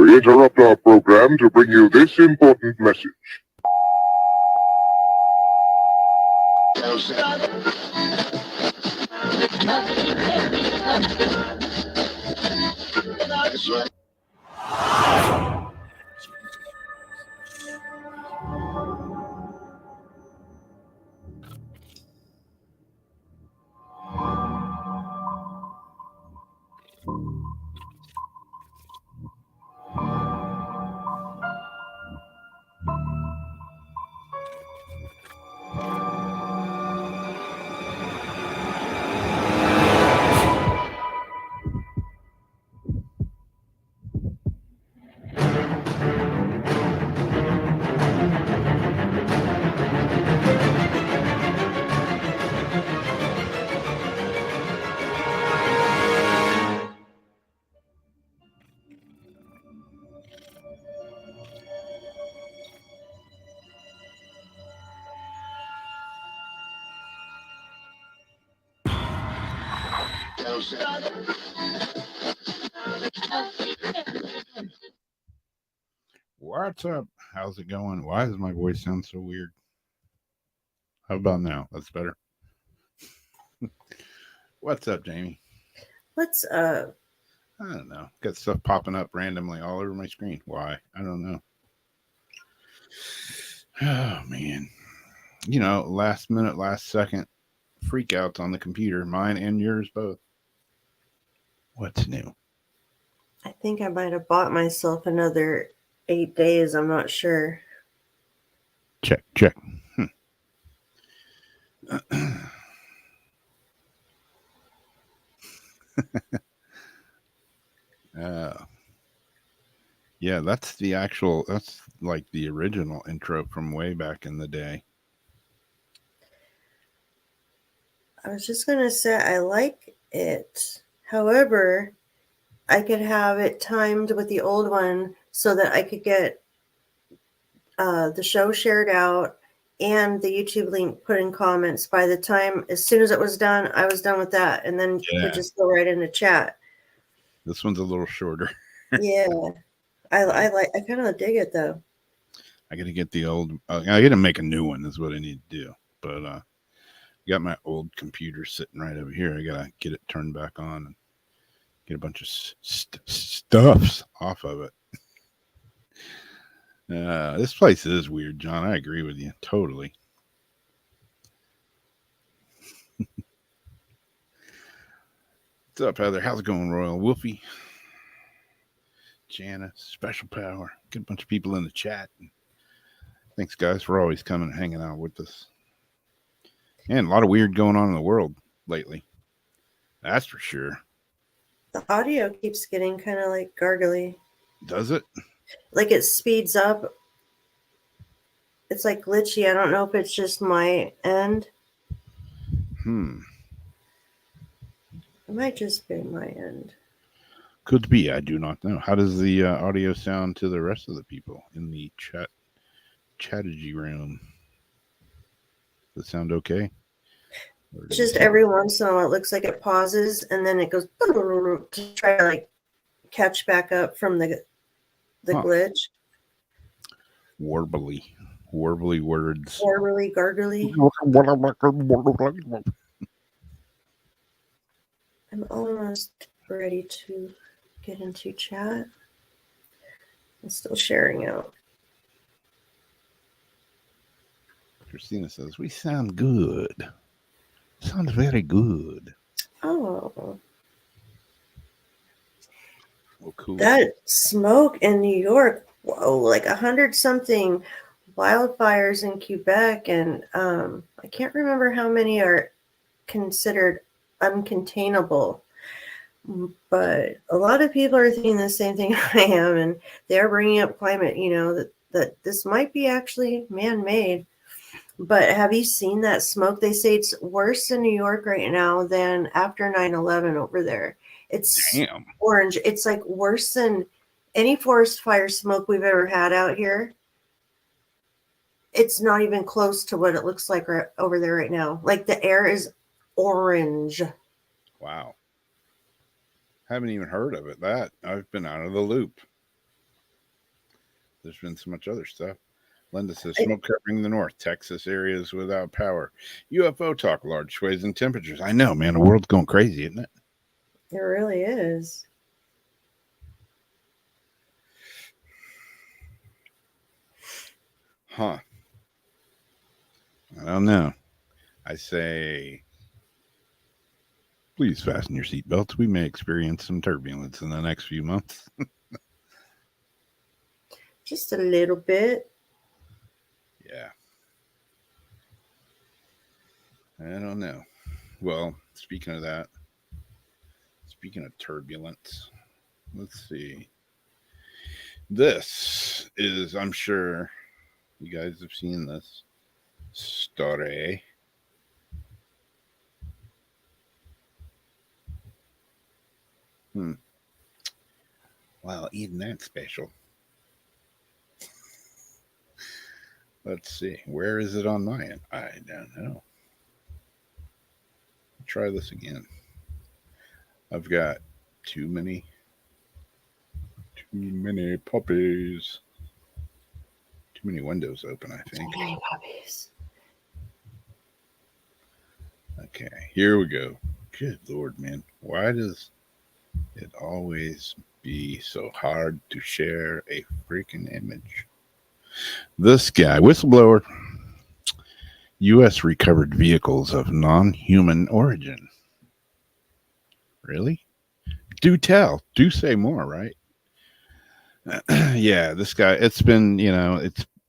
We interrupt our program to bring you this important message. What's up? How's it going? Why does my voice sound so weird? How about now? That's better. What's up, Jamie? What's up? I don't know. Got stuff popping up randomly all over my screen. Why? I don't know. Oh, man. You know, last minute, last second freakouts on the computer, mine and yours both. What's new? I think I might have bought myself another 8 days. I'm not sure. Check. Yeah, that's like the original intro from way back in the day. I was just going to say I like it. However, I could have it timed with the old one so that I could get the show shared out and the YouTube link put in comments by the time, as soon as it was done, I was done with that. And then would just go right into chat. This one's a little shorter. Yeah. I kind of dig it though. I got to get the old, I got to make a new one is what I need to do. But I got my old computer sitting right over here. I got to get it turned back on and get a bunch of stuffs off of it. This place is weird, John. I agree with you. Totally. What's up, Heather? How's it going, Royal Wolfie? Janice, Special Power. Get a bunch of people in the chat. Thanks, guys, for always coming and hanging out with us. And a lot of weird going on in the world lately. That's for sure. The audio keeps getting kind of like gargly. Does it? Like it speeds up. It's like glitchy. I don't know if it's just my end. It might just be my end. Could be. I do not know. How does the audio sound to the rest of the people in the chattergy room? Does it sound okay? Just every once in a while, it looks like it pauses and then it goes to try to like catch back up from the glitch. Warbly words. Warbly, gargly. I'm almost ready to get into chat. I'm still sharing out. Christina says, we sound good. Sounds very good. Oh. Well, cool. That smoke in New York, whoa, like 100-something wildfires in Quebec, and I can't remember how many are considered uncontainable. But a lot of people are thinking the same thing I am, and they're bringing up climate, that this might be actually man-made. But have you seen that smoke? They say it's worse in New York right now than after 9/11 over there. It's orange. It's like worse than any forest fire smoke we've ever had out here. It's not even close to what it looks like right over there right now. Like the air is orange. Wow. Haven't even heard of it. I've been out of the loop. there's been so much other stuff. Linda says smoke covering the north, Texas areas without power. UFO talk, large swings in temperatures. I know, man. The world's going crazy, isn't it? It really is. Huh. I don't know. I say, please fasten your seatbelts. We may experience some turbulence in the next few months. Just a little bit. Yeah. I don't know. Well, speaking of that, speaking of turbulence, let's see. This is, I'm sure you guys have seen this story. Wow, even that special. Let's see. Where is it on my end? I don't know. Try this again. I've got too many puppies. Too many windows open, I think. Too many puppies. Okay, here we go. Good Lord, man. Why does it always be so hard to share a freaking image? This guy, whistleblower, U.S. recovered vehicles of non-human origin. Really? Do tell. Do say more, right? Yeah, this guy, it's been,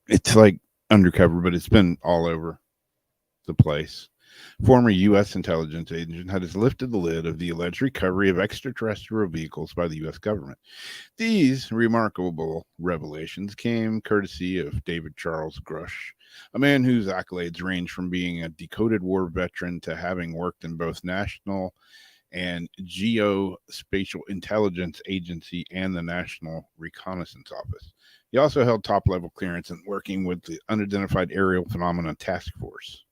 it's like undercover, but it's been all over the place. Former U.S. intelligence agent has lifted the lid of the alleged recovery of extraterrestrial vehicles by the U.S. government. These remarkable revelations came courtesy of David Charles Grush, a man whose accolades range from being a decoded war veteran to having worked in both national and geospatial intelligence agency and the National Reconnaissance Office. He also held top-level clearance in working with the Unidentified Aerial Phenomena Task Force.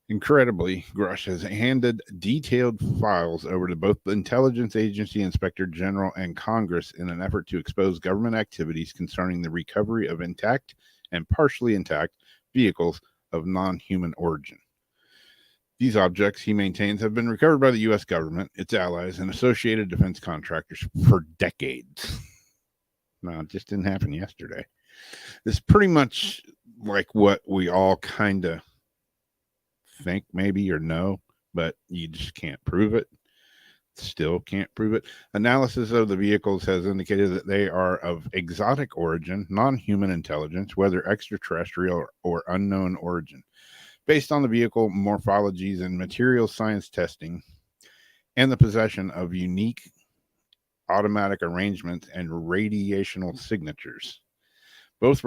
Incredibly, Grush has handed detailed files over to both the Intelligence Agency Inspector General and Congress in an effort to expose government activities concerning the recovery of intact and partially intact vehicles of non-human origin. These objects, he maintains, have been recovered by the U.S. government, its allies, and associated defense contractors for decades. No, it just didn't happen yesterday. It's pretty much like what we all kind of think maybe or know, but you just can't prove it. Still can't prove it. Analysis of the vehicles has indicated that they are of exotic origin, non-human intelligence, whether extraterrestrial or unknown origin, based on the vehicle morphologies and material science testing, and the possession of unique automatic arrangements and radiational signatures. Both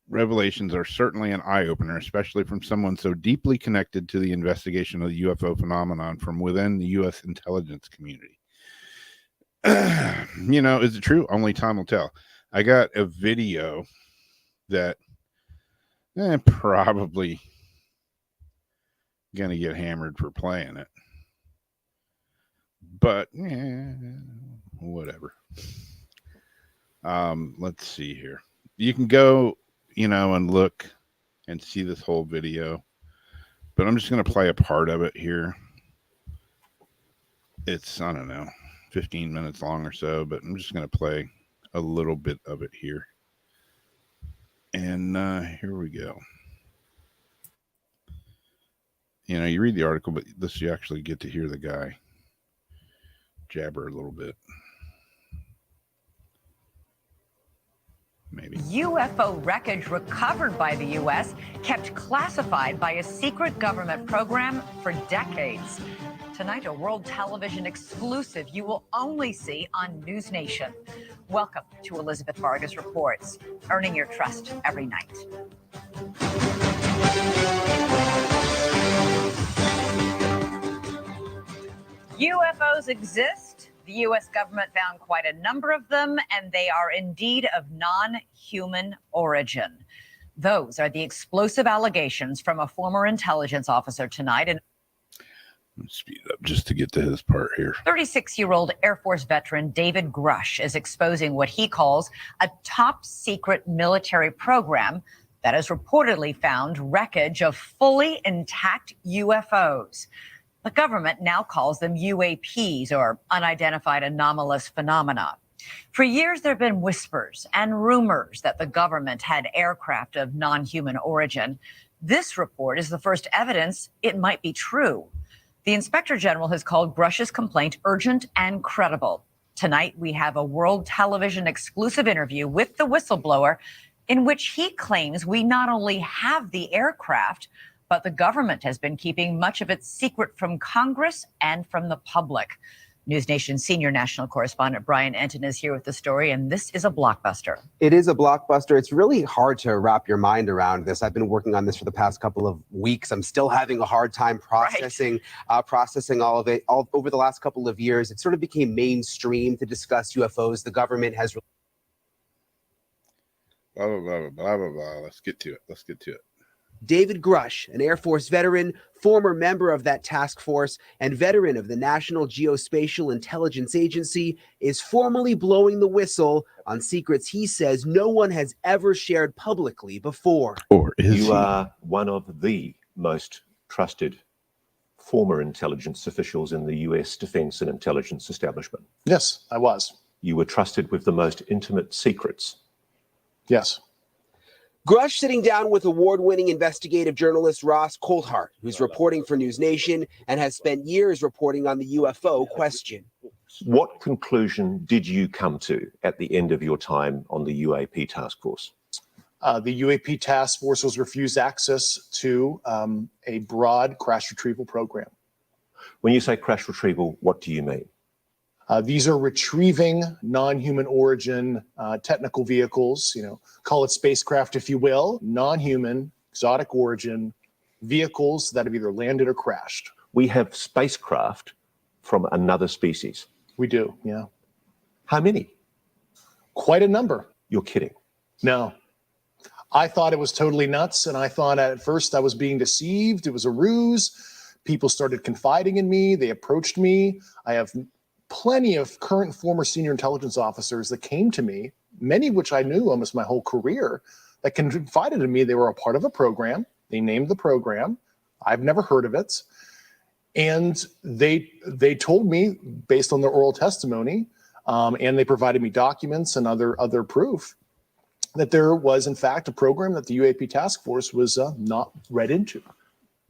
revelations are certainly an eye-opener, especially from someone so deeply connected to the investigation of the UFO phenomenon from within the U.S. intelligence community. Is it true? Only time will tell. I got a video that probably going to get hammered for playing it. But, whatever. Let's see here. You can go and look and see this whole video. But I'm just going to play a part of it here. It's, 15 minutes long or so, but I'm just going to play a little bit of it here. And here we go. You read the article, but this you actually get to hear the guy jabber a little bit. Maybe. UFO wreckage recovered by the U.S. kept classified by a secret government program for decades. Tonight, a world television exclusive you will only see on News Nation. Welcome to Elizabeth Vargas Reports, earning your trust every night. UFOs exist. The U.S. government found quite a number of them, and they are indeed of non-human origin. Those are the explosive allegations from a former intelligence officer tonight. Let's speed it up just to get to his part here. 36-year-old Air Force veteran David Grush is exposing what he calls a top secret military program that has reportedly found wreckage of fully intact UFOs. The government now calls them UAPs, or unidentified anomalous phenomena. For years, there have been whispers and rumors that the government had aircraft of non-human origin. This report is the first evidence it might be true. The Inspector General has called Grush's complaint urgent and credible. Tonight, we have a World Television exclusive interview with the whistleblower in which he claims we not only have the aircraft, but the government has been keeping much of its secret from Congress and from the public. News Nation senior national correspondent Brian Enton is here with the story, and this is a blockbuster. It is a blockbuster. It's really hard to wrap your mind around this. I've been working on this for the past couple of weeks. I'm still having a hard time processing all of it. All over the last couple of years, it sort of became mainstream to discuss UFOs. The government has Blah, blah, blah, blah, blah, blah. Let's get to it. David Grush, an Air Force veteran, former member of that task force, and veteran of the National Geospatial Intelligence Agency, is formally blowing the whistle on secrets he says no one has ever shared publicly before. Or is You he? are one of the most trusted former intelligence officials in the US defense and intelligence establishment. Yes, I was. You were trusted with the most intimate secrets. Yes. Grush sitting down with award-winning investigative journalist Ross Coulthart, who's reporting for News Nation and has spent years reporting on the UFO question. What conclusion did you come to at the end of your time on the UAP task force? The UAP task force was refused access to a broad crash retrieval program. When you say crash retrieval, what do you mean? These are retrieving non-human origin technical vehicles, call it spacecraft if you will, non-human, exotic origin vehicles that have either landed or crashed. We have spacecraft from another species. We do, yeah. How many? Quite a number. You're kidding. No. I thought it was totally nuts, and I thought at first I was being deceived. It was a ruse. People started confiding in me. They approached me. I have plenty of current and former senior intelligence officers that came to me, many of which I knew almost my whole career, that confided in me they were a part of a program. They named the program. I've never heard of it. And they told me, based on their oral testimony, and they provided me documents and other proof, that there was, in fact, a program that the UAP task force was not read into.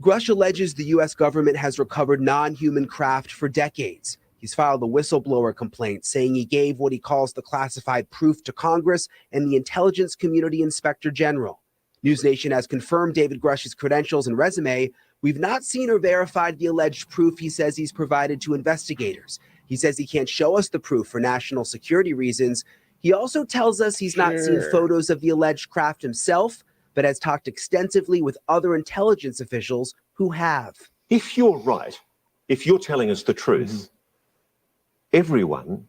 Grush alleges the U.S. government has recovered non-human craft for decades. He's filed a whistleblower complaint saying he gave what he calls the classified proof to Congress and the intelligence community inspector general. News Nation has confirmed David Grush's credentials and resume. We've not seen or verified the alleged proof he says he's provided to investigators. He says he can't show us the proof for national security reasons. He also tells us he's not seen photos of the alleged craft himself, but has talked extensively with other intelligence officials who have. If you're right, if you're telling us the truth, everyone,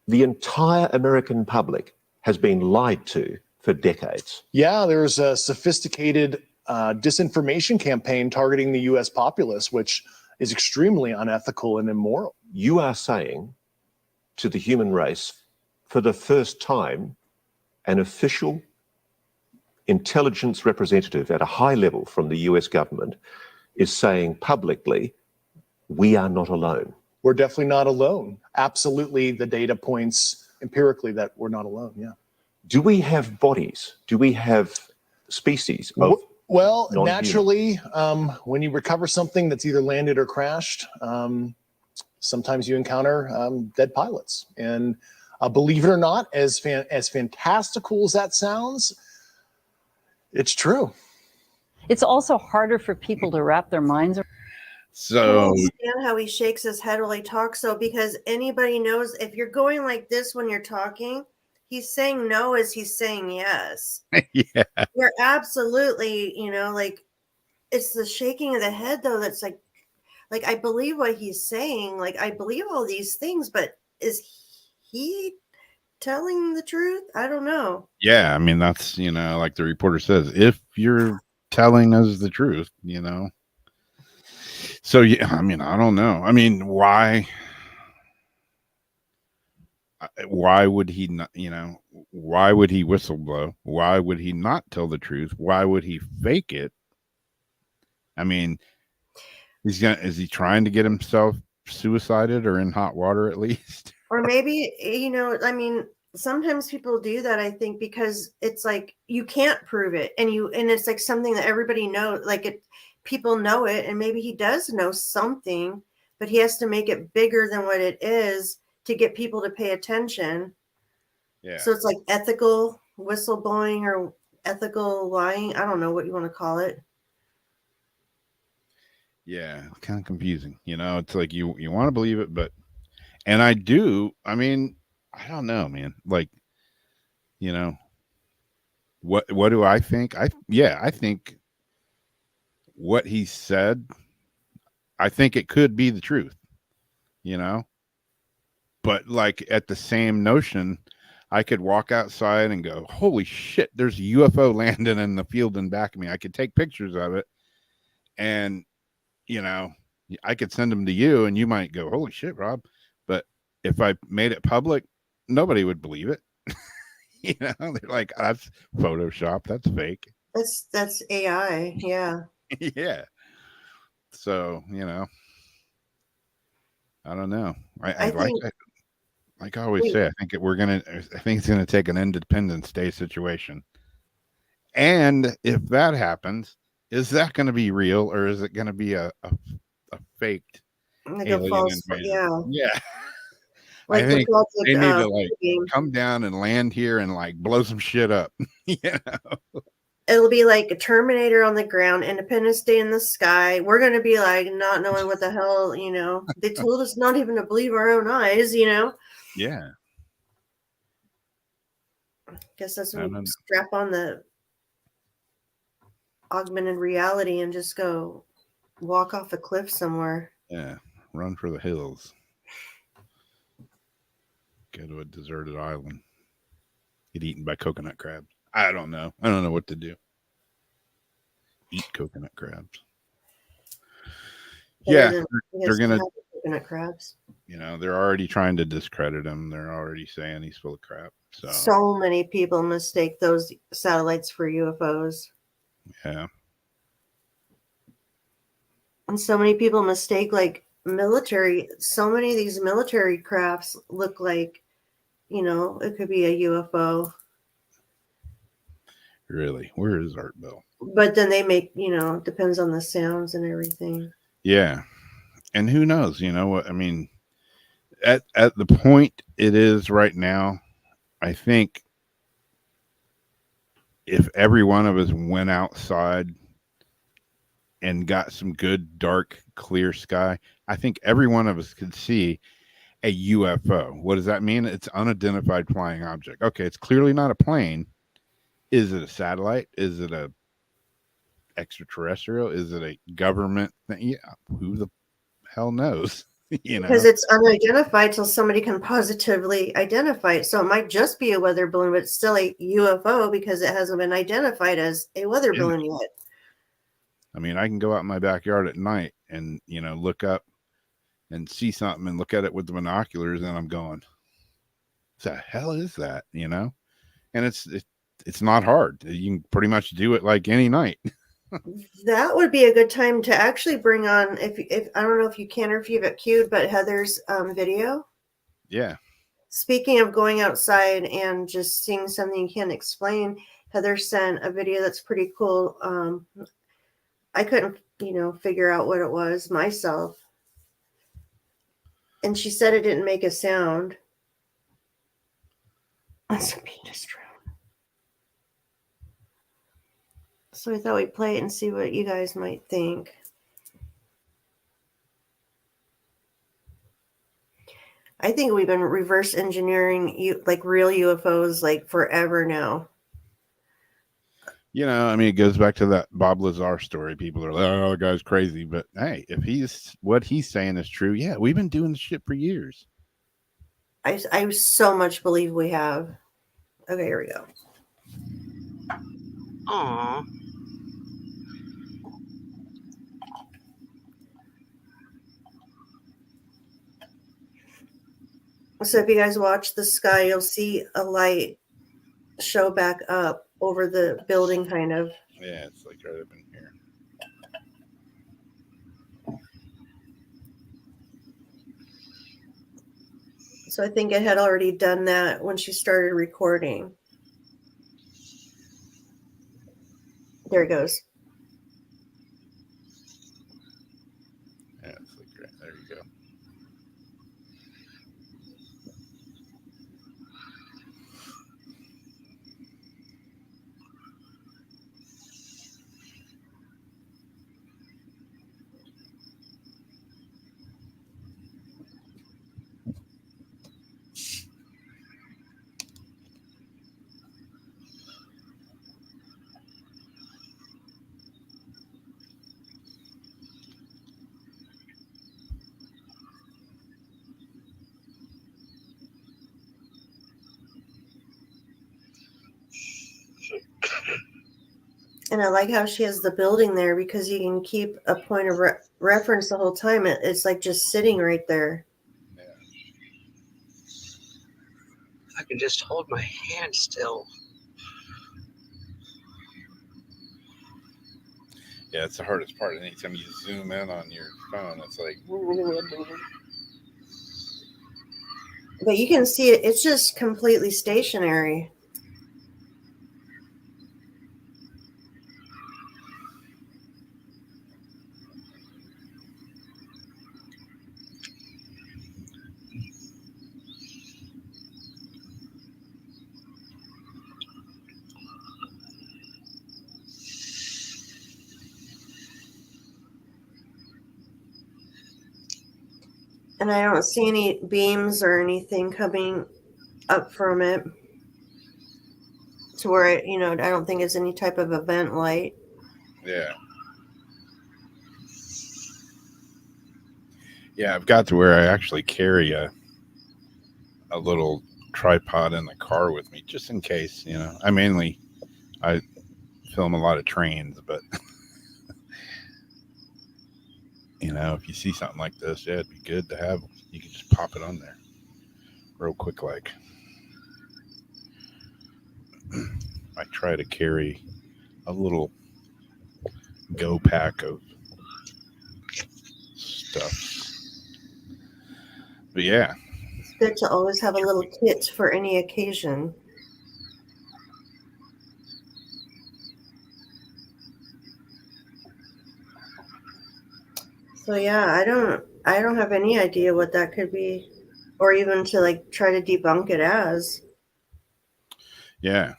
the entire American public has been lied to for decades. Yeah, there's a sophisticated disinformation campaign targeting the U.S. populace, which is extremely unethical and immoral. You are saying to the human race, for the first time, an official intelligence representative at a high level from the US government is saying publicly, we are not alone. We're definitely not alone. Absolutely, the data points empirically that we're not alone, yeah. Do we have bodies? Do we have species of Well, non-human? naturally, when you recover something that's either landed or crashed, sometimes you encounter dead pilots. And believe it or not, as fantastical as that sounds, it's true. It's also harder for people to wrap their minds around. I So understand how he shakes his head while he talks, though, because anybody knows if you're going like this when you're talking, he's saying no as he's saying yes. yeah, You're absolutely, like it's the shaking of the head, though, that's like I believe what he's saying. Like, I believe all these things, but is he telling the truth? I don't know. yeah. I mean, that's like the reporter says, if you're telling us the truth, So yeah, I mean, I don't know. I mean, why would he not, why would he whistleblow? Why would he not tell the truth? Why would he fake it? I mean, is he trying to get himself suicided or in hot water at least? Or maybe, I mean, sometimes people do that, I think, because it's like you can't prove it, and it's like something that everybody knows, like people know it, and maybe he does know something, but he has to make it bigger than what it is to get people to pay attention. Yeah. So it's like ethical whistleblowing or ethical lying. I don't know what you want to call it. Yeah, kind of confusing. It's like you want to believe it, but and I do. I mean, I don't know, man. Like, what do I think? I think what he said, I think it could be the truth, But like at the same notion, I could walk outside and go, "Holy shit, there's a UFO landing in the field in back of me." I could take pictures of it and I could send them to you and you might go, "Holy shit, Rob." But if I made it public, nobody would believe it. They're like, "That's Photoshop. That's fake." That's AI. Yeah. Yeah. So, I don't know. I like think, that. Like I always say, I think it's gonna take an Independence Day situation. And if that happens, is that going to be real or is it going to be a faked like a alien false, invasion? yeah. Yeah. Like I think they need to like game. come down and land here and like blow some shit up. It'll be like a Terminator on the ground, Independence Day in the sky. We're going to be like not knowing what the hell, they told us not even to believe our own eyes, Yeah. Guess that's when you strap on the augmented reality and just go walk off a cliff somewhere. Yeah. Run for the hills. Go to a deserted island. Get eaten by coconut crabs. I don't know. I don't know what to do. Eat coconut crabs. Yeah, they're gonna coconut crabs. They're already trying to discredit him. They're already saying he's full of crap. So many people mistake those satellites for UFOs. Yeah. And so many people mistake like military. So many of these military crafts look like, it could be a UFO. Really? Where is Art Bell? But then they make, depends on the sounds and everything. Yeah. And who knows, what I mean, at the point it is right now, I think if every one of us went outside and got some good dark clear sky, I think every one of us could see a UFO. What does that mean? It's unidentified flying object. Okay, it's clearly not a plane. Is it a satellite? Is it a extraterrestrial? Is it a government thing? Yeah, who the hell knows? Because it's unidentified till somebody can positively identify it. So it might just be a weather balloon, but it's still a UFO because it hasn't been identified as a weather balloon yet. I mean, I can go out in my backyard at night and look up and see something and look at it with the binoculars, and I'm going, "What the hell is that?" And it's not hard. You can pretty much do it like any night. That would be a good time to actually bring on, if I don't know if you can or if you have it queued, but Heather's video. Yeah. Speaking of going outside and just seeing something you can't explain, Heather sent a video that's pretty cool. I couldn't, figure out what it was myself. And she said it didn't make a sound. That's a penis drone. So I thought we'd play it and see what you guys might think. I think we've been reverse engineering like real UFOs like forever now. I mean, it goes back to that Bob Lazar story. People are like, "Oh, the guy's crazy." But hey, if what he's saying is true, yeah, we've been doing this shit for years. I so much believe we have. Okay, here we go. Aww. So if you guys watch the sky, you'll see a light show back up over the building, kind of. Yeah, it's like right up in here. So I think it had already done that when she started recording. There it goes. Yeah, it's like right there. You go. And I like how she has the building there because you can keep a point of reference the whole time. It's like just sitting right there. Yeah. If I can just hold my hand still. Yeah, it's the hardest part. Anytime you zoom in on your phone, it's like. But you can see it. It's just completely stationary. And I don't see any beams or anything coming up from it to where it, I don't think it's any type of event light. Yeah. Yeah, I've got to where I actually carry a little tripod in the car with me just in case, I film a lot of trains, but if you see something like this, yeah, it'd be good to have. You can just pop it on there real quick. Like I try to carry a little go pack of stuff. But yeah. It's good to always have a little kit for any occasion. So yeah, I don't have any idea what that could be, or even to like try to debunk it as. Yeah.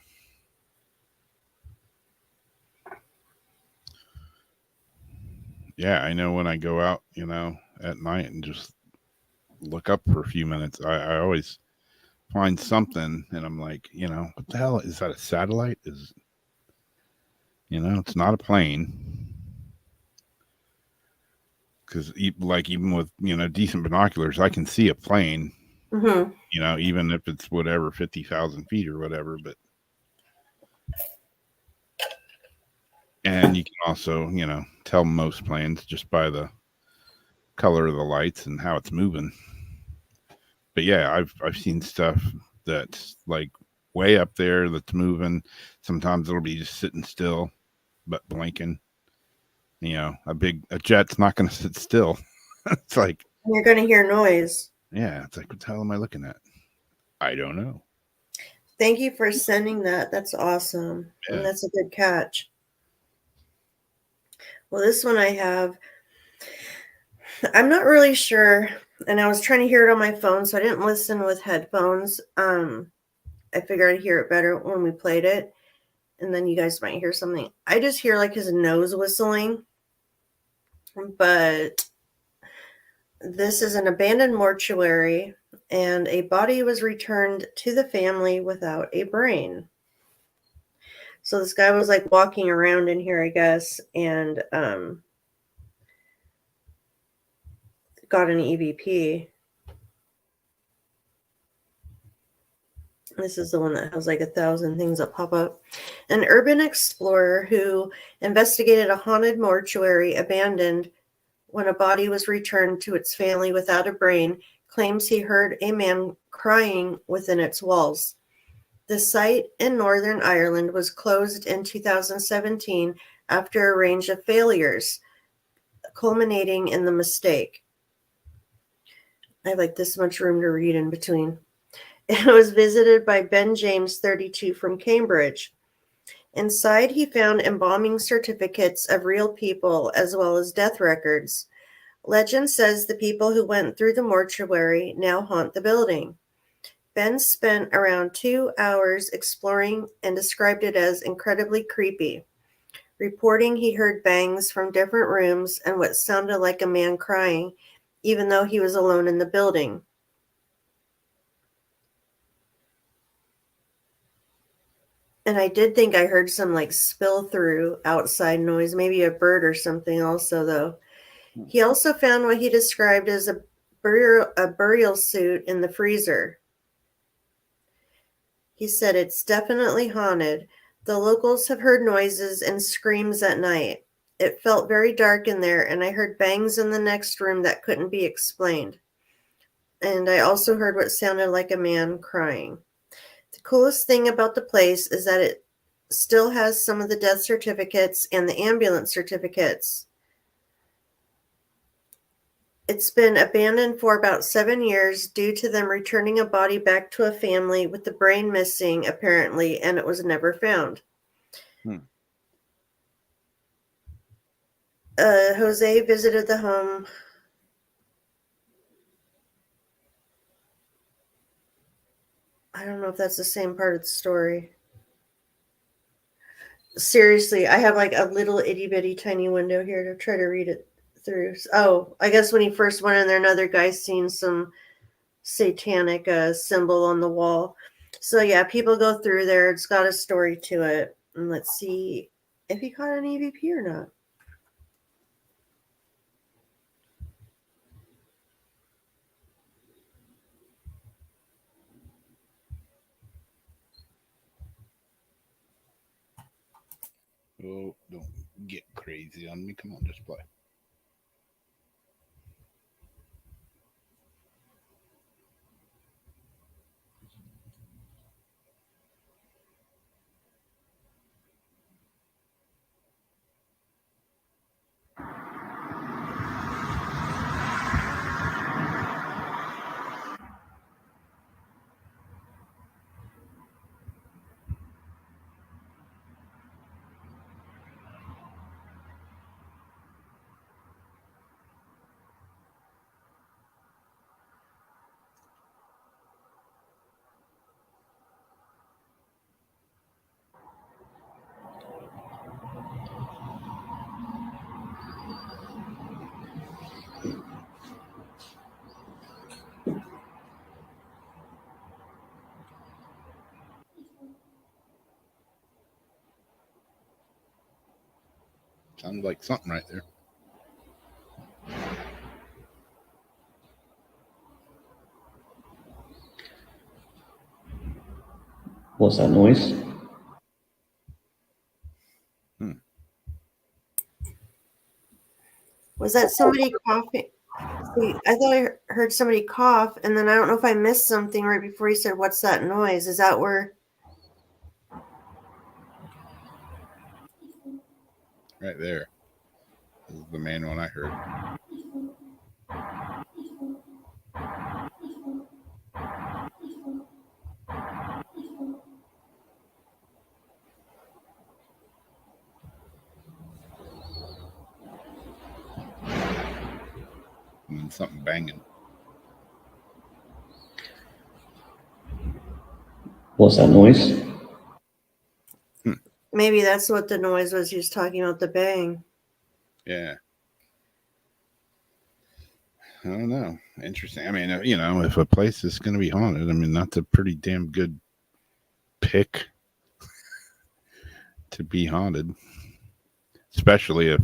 Yeah, I know when I go out, at night and just look up for a few minutes, I always find something and I'm like, what the hell is that? A satellite? It's not a plane. Because even with decent binoculars, I can see a plane. Mm-hmm. Even if it's whatever 50,000 feet or whatever. And you can also tell most planes just by the color of the lights and how it's moving. But yeah, I've seen stuff that's like way up there that's moving. Sometimes it'll be just sitting still, but blinking. A jet's not going to sit still. It's like you're going to hear noise. Yeah, it's like, what the hell am I looking at? I don't know. Thank you for sending that. That's awesome. Yeah. And that's a good catch. Well, this one I have, I'm not really sure. And I was trying to hear it on my phone, so I didn't listen with headphones. I figured I'd hear it better when we played it. And then you guys might hear something. I just hear like his nose whistling. But this is an abandoned mortuary, and a body was returned to the family without a brain. So this guy was like walking around in here, I guess, and got an EVP. This is the one that has like 1,000 things that pop up. An urban explorer who investigated a haunted mortuary abandoned when a body was returned to its family without a brain claims he heard a man crying within its walls. The site in Northern Ireland was closed in 2017 after a range of failures, culminating in the mistake. I have like this much room to read in between. It was visited by Ben James, 32, from Cambridge. Inside, he found embalming certificates of real people as well as death records. Legend says the people who went through the mortuary now haunt the building. Ben spent around 2 hours exploring and described it as incredibly creepy, reporting he heard bangs from different rooms and what sounded like a man crying, even though he was alone in the building. And I did think I heard some like spill through outside noise, maybe a bird or something also, though. He also found what he described as a burial suit in the freezer. He said it's definitely haunted. The locals have heard noises and screams at night. It felt very dark in there, and I heard bangs in the next room that couldn't be explained. And I also heard what sounded like a man crying. The coolest thing about the place is that it still has some of the death certificates and the ambulance certificates. It's been abandoned for about 7 years due to them returning a body back to a family with the brain missing, apparently, and it was never found. Jose visited the home. I don't know if that's the same part of the story. Seriously, I have like a little itty bitty tiny window here to try to read it through. Oh, I guess when he first went in there, another guy seen some satanic symbol on the wall. So yeah, people go through there. It's got a story to it. And let's see if he caught an EVP or not. Oh, don't get crazy on me. Come on, just play. Sounds like something right there. What's that noise? Was that somebody coughing? See, I thought I heard somebody cough, and then I don't know if I missed something right before he said, "What's that noise?" Is that where? Right there. This is the main one I heard. And then something banging. What's that noise? Maybe that's what the noise was. He was talking about the bang. Yeah. I don't know. Interesting. I mean, you know, if a place is going to be haunted, I mean, that's a pretty damn good pick to be haunted, especially if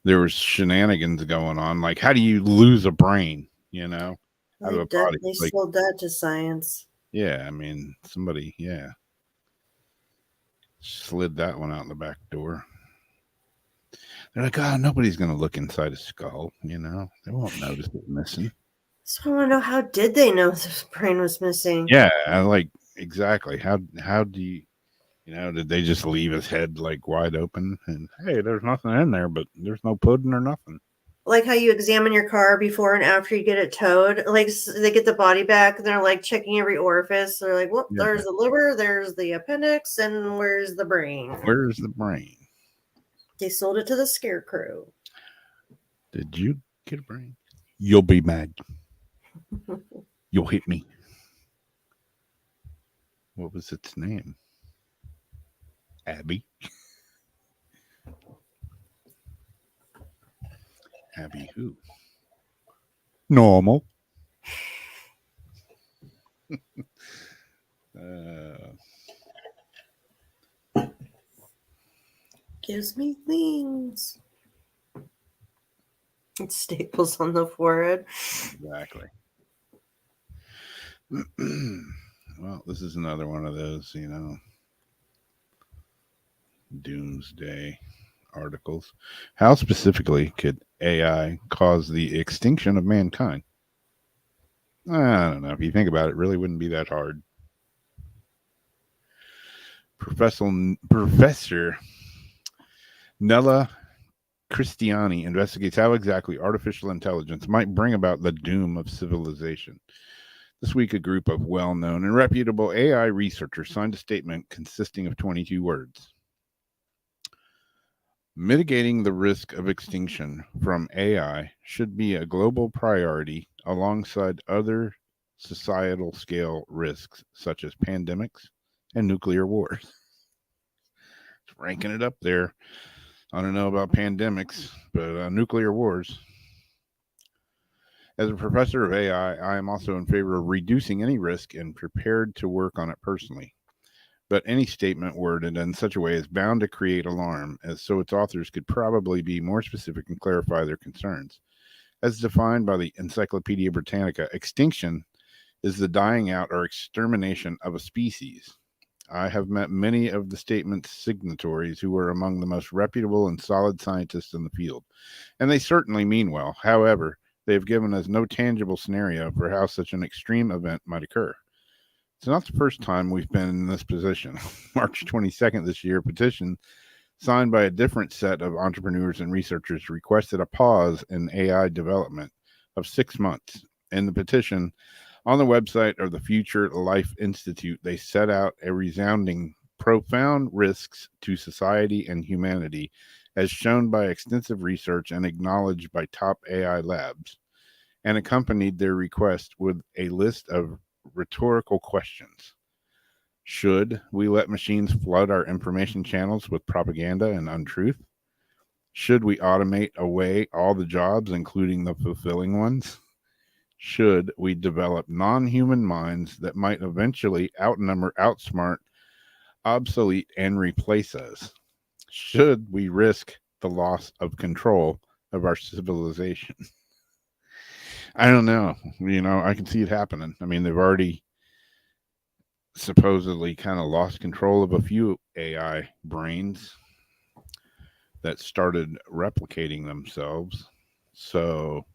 there was shenanigans going on. Like, how do you lose a brain, you know, out of a body? They Like, sold that to science. yeah, I mean, somebody, slid that one out the back door. They're like, oh, nobody's going to look inside a skull, you know. They won't notice it missing. So I want to know, how did they know this brain was missing? Yeah, like exactly. How do you, did they just leave his head like wide open and hey, there's nothing in there, but there's no pudding or nothing. Like how you examine your car before and after you get it towed. Like they get the body back and they're like checking every orifice. They're like, whoop, Yeah. there's the liver, there's the appendix, and where's the brain? Where's the brain? They sold it to the scarecrow. Did you get a brain? You'll be mad. You'll hit me. What was its name? Abby. Abby who? Normal. Gives me wings. It's staples on the forehead. Exactly. Well, this is another one of those, doomsday articles. How specifically could AI cause the extinction of mankind? I don't know. If you think about it, it really wouldn't be that hard. Professor Nella Christiani investigates how exactly artificial intelligence might bring about the doom of civilization. This week, a group of well-known and reputable AI researchers signed a statement consisting of 22 words. Mitigating the risk of extinction from AI should be a global priority alongside other societal scale risks such as pandemics and nuclear wars. It's ranking it up there. I don't know about pandemics, but nuclear wars. As a professor of AI, I am also in favor of reducing any risk and prepared to work on it personally. But any statement worded in such a way is bound to create alarm, as so its authors could probably be more specific and clarify their concerns. As defined by the Encyclopedia Britannica, extinction is the dying out or extermination of a species. I have met many of the statement's signatories who are among the most reputable and solid scientists in the field, and they certainly mean well. However, they have given us no tangible scenario for how such an extreme event might occur. It's not the first time we've been in this position. March 22nd this year, a petition signed by a different set of entrepreneurs and researchers requested a pause in AI development of 6 months. In the petition, on the website of the Future Life Institute, they set out a resounding profound risks to society and humanity, as shown by extensive research and acknowledged by top AI labs, and accompanied their request with a list of rhetorical questions. Should we let machines flood our information channels with propaganda and untruth? Should we automate away all the jobs, including the fulfilling ones? Should we develop non-human minds that might eventually outnumber, outsmart, obsolete, and replace us? Should we risk the loss of control of our civilization? I don't know. I can see it happening. I mean, they've already supposedly kind of lost control of a few AI brains that started replicating themselves. So,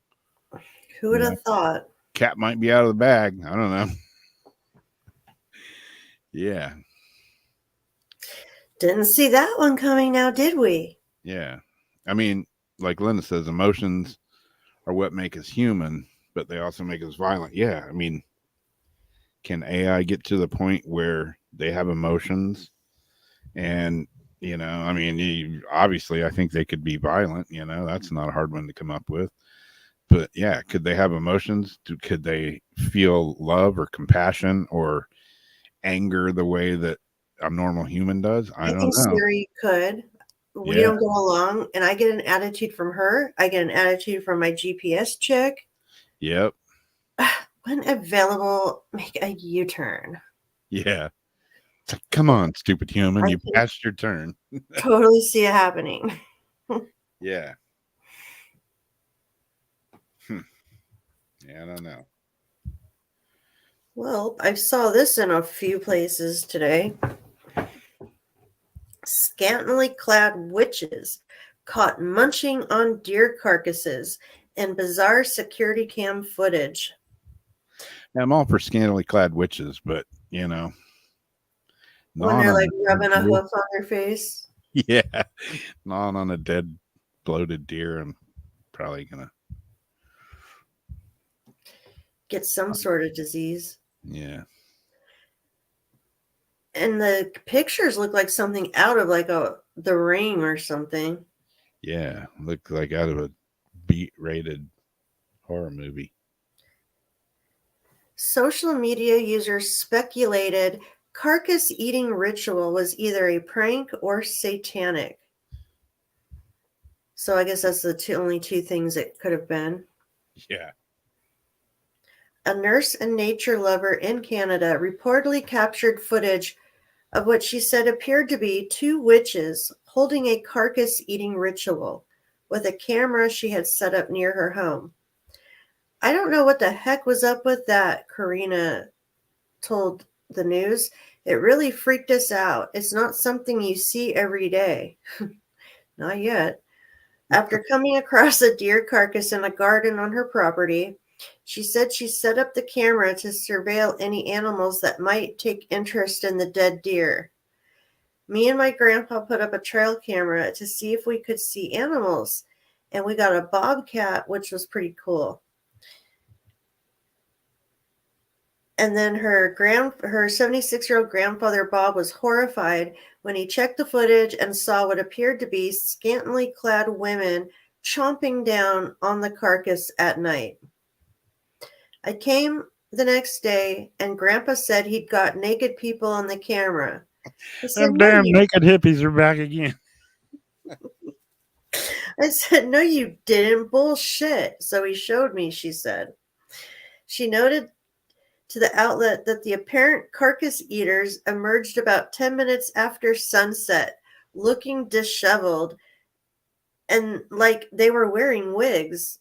Who would have thought? Cat might be out of the bag. I don't know. Yeah. Didn't see that one coming now, did we? Yeah. I mean, like Linda says, emotions are what make us human, but they also make us violent. Yeah. I mean, can AI get to the point where they have emotions? And, obviously, I think they could be violent. That's not a hard one to come up with. But yeah, could they have emotions? Could they feel love or compassion or anger the way that a normal human does? I don't think know. Siri could. We don't go along, and I get an attitude from her. I get an attitude from my GPS chick. Yep. When available, make a U-turn. Yeah. It's like, come on, stupid human. You passed your turn. Totally see it happening. Yeah. Yeah, I don't know. Well, I saw this in a few places today. Scantily clad witches caught munching on deer carcasses in bizarre security cam footage. I'm all for scantily clad witches, but you know, When gnawing they're on like rubbing a deer- hoof on their face. yeah, gnawing on a dead, bloated deer, I'm probably gonna. Get some sort of disease. Yeah, And the pictures look like something out of like The Ring or something. yeah, look like out of a beat-rated horror movie. Social media users speculated carcass eating ritual was either a prank or satanic. So I guess that's the only two things it could have been. Yeah, A nurse and nature lover in Canada reportedly captured footage of what she said appeared to be two witches holding a carcass eating ritual with a camera she had set up near her home. I don't know what the heck was up with that, Karina told the news. It really freaked us out. It's not something you see every day. Not yet. After coming across a deer carcass in a garden on her property, she said she set up the camera to surveil any animals that might take interest in the dead deer. Me and my grandpa put up a trail camera to see if we could see animals, and we got a bobcat, which was pretty cool. And then her 76-year-old grandfather Bob was horrified when he checked the footage and saw what appeared to be scantily clad women chomping down on the carcass at night. I came the next day and Grandpa said he'd got naked people on the camera. I said, them no, damn you, naked hippies are back again. I said, no, you didn't. Bullshit. So he showed me, she said. She noted to the outlet that the apparent carcass eaters emerged about 10 minutes after sunset, looking disheveled and like they were wearing wigs.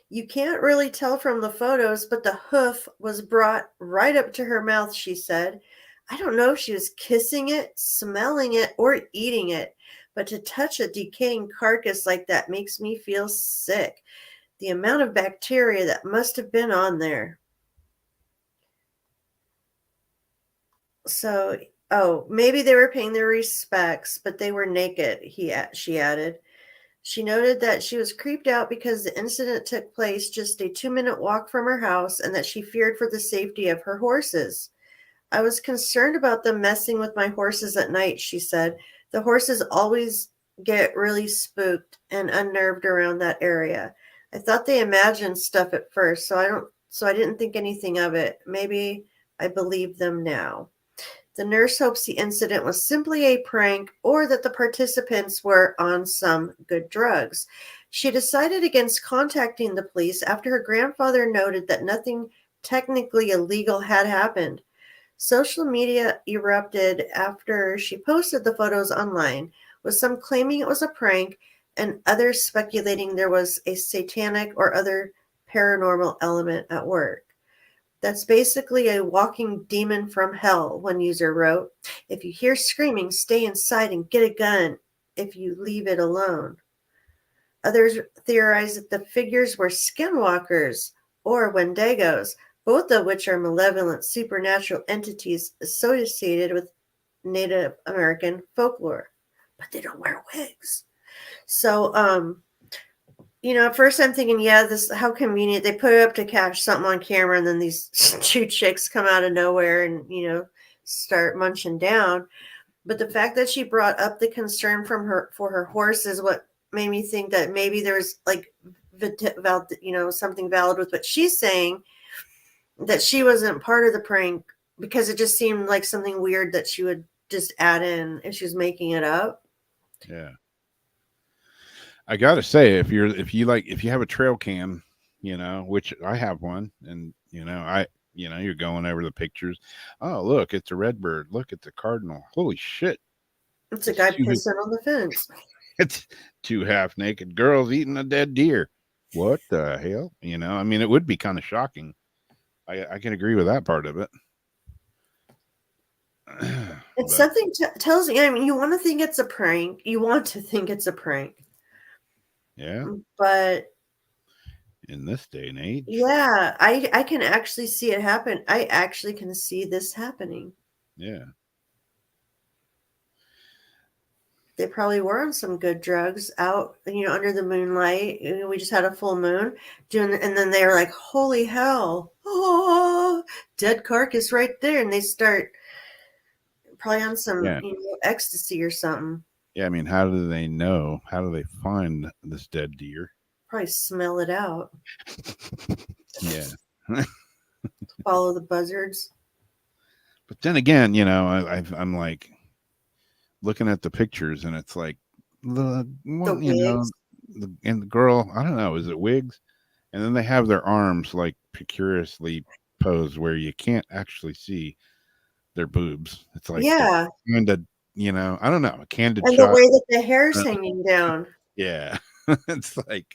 You can't really tell from the photos, but the hoof was brought right up to her mouth, she said. I don't know if she was kissing it, smelling it, or eating it, but to touch a decaying carcass like that makes me feel sick. The amount of bacteria that must have been on there. So, maybe they were paying their respects, but they were naked, she added. She noted that she was creeped out because the incident took place just a 2-minute walk from her house and that she feared for the safety of her horses. I was concerned about them messing with my horses at night, she said. The horses always get really spooked and unnerved around that area. I thought they imagined stuff at first, so I didn't think anything of it. Maybe I believe them now. The nurse hopes the incident was simply a prank or that the participants were on some good drugs. She decided against contacting the police after her grandfather noted that nothing technically illegal had happened. Social media erupted after she posted the photos online, with some claiming it was a prank and others speculating there was a satanic or other paranormal element at work. That's basically a walking demon from hell, one user wrote. If you hear screaming, stay inside and get a gun if you leave it alone. Others theorized that the figures were skinwalkers or Wendigos, both of which are malevolent supernatural entities associated with Native American folklore. But they don't wear wigs. So, at first I'm thinking, yeah, this how convenient. They put it up to catch something on camera, and then these two chicks come out of nowhere and start munching down. But the fact that she brought up the concern for her horse is what made me think that maybe there's like something valid with what she's saying, that she wasn't part of the prank, because it just seemed like something weird that she would just add in if she was making it up. Yeah. I gotta say, if you have a trail cam, which I have one, and you're going over the pictures. Oh, look, it's a redbird. Look, it's a cardinal. Holy shit! It's a guy pissing on the fence. It's two half-naked girls eating a dead deer. What the hell? I mean, it would be kind of shocking. I can agree with that part of it. It's something tells me. I mean, you want to think it's a prank. You want to think it's a prank. Yeah. But in this day and age. Yeah, I can actually see it happen. I actually can see this happening. Yeah. They probably were on some good drugs out, under the moonlight. We just had a full moon and then they were like, holy hell. Oh, dead carcass right there. And they start probably on some, Yeah. ecstasy or something. Yeah. I mean, how do they know? How do they find this dead deer? Probably smell it out. Yeah. Follow the buzzards. But then again, I'm like looking at the pictures, and it's like the one, wigs. and the girl, I don't know, is it wigs? And then they have their arms like curiously posed where you can't actually see their boobs. It's like Yeah. candid, I don't know, a candid And shot. the way that the hair's hanging down. Yeah. It's like,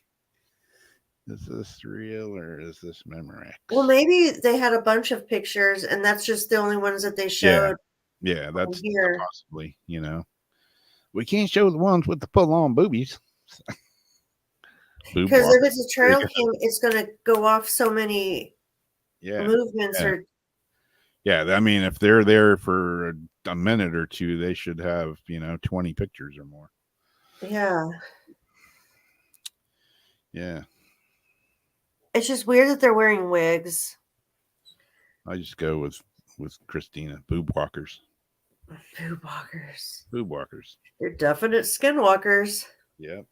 is this real or is this Memorex? Well, maybe they had a bunch of pictures, and that's just the only ones that they showed. Yeah, that's here. possibly, we can't show the ones with the full-on boobies. Because if it's a trail cam, it's going to go off so many movements. I mean, if they're there for a minute or two, they should have 20 pictures or more. Yeah. It's just weird that they're wearing wigs. I just go with Christina. Boob walkers. Boob walkers. Boob walkers. They're definite skinwalkers. Yep.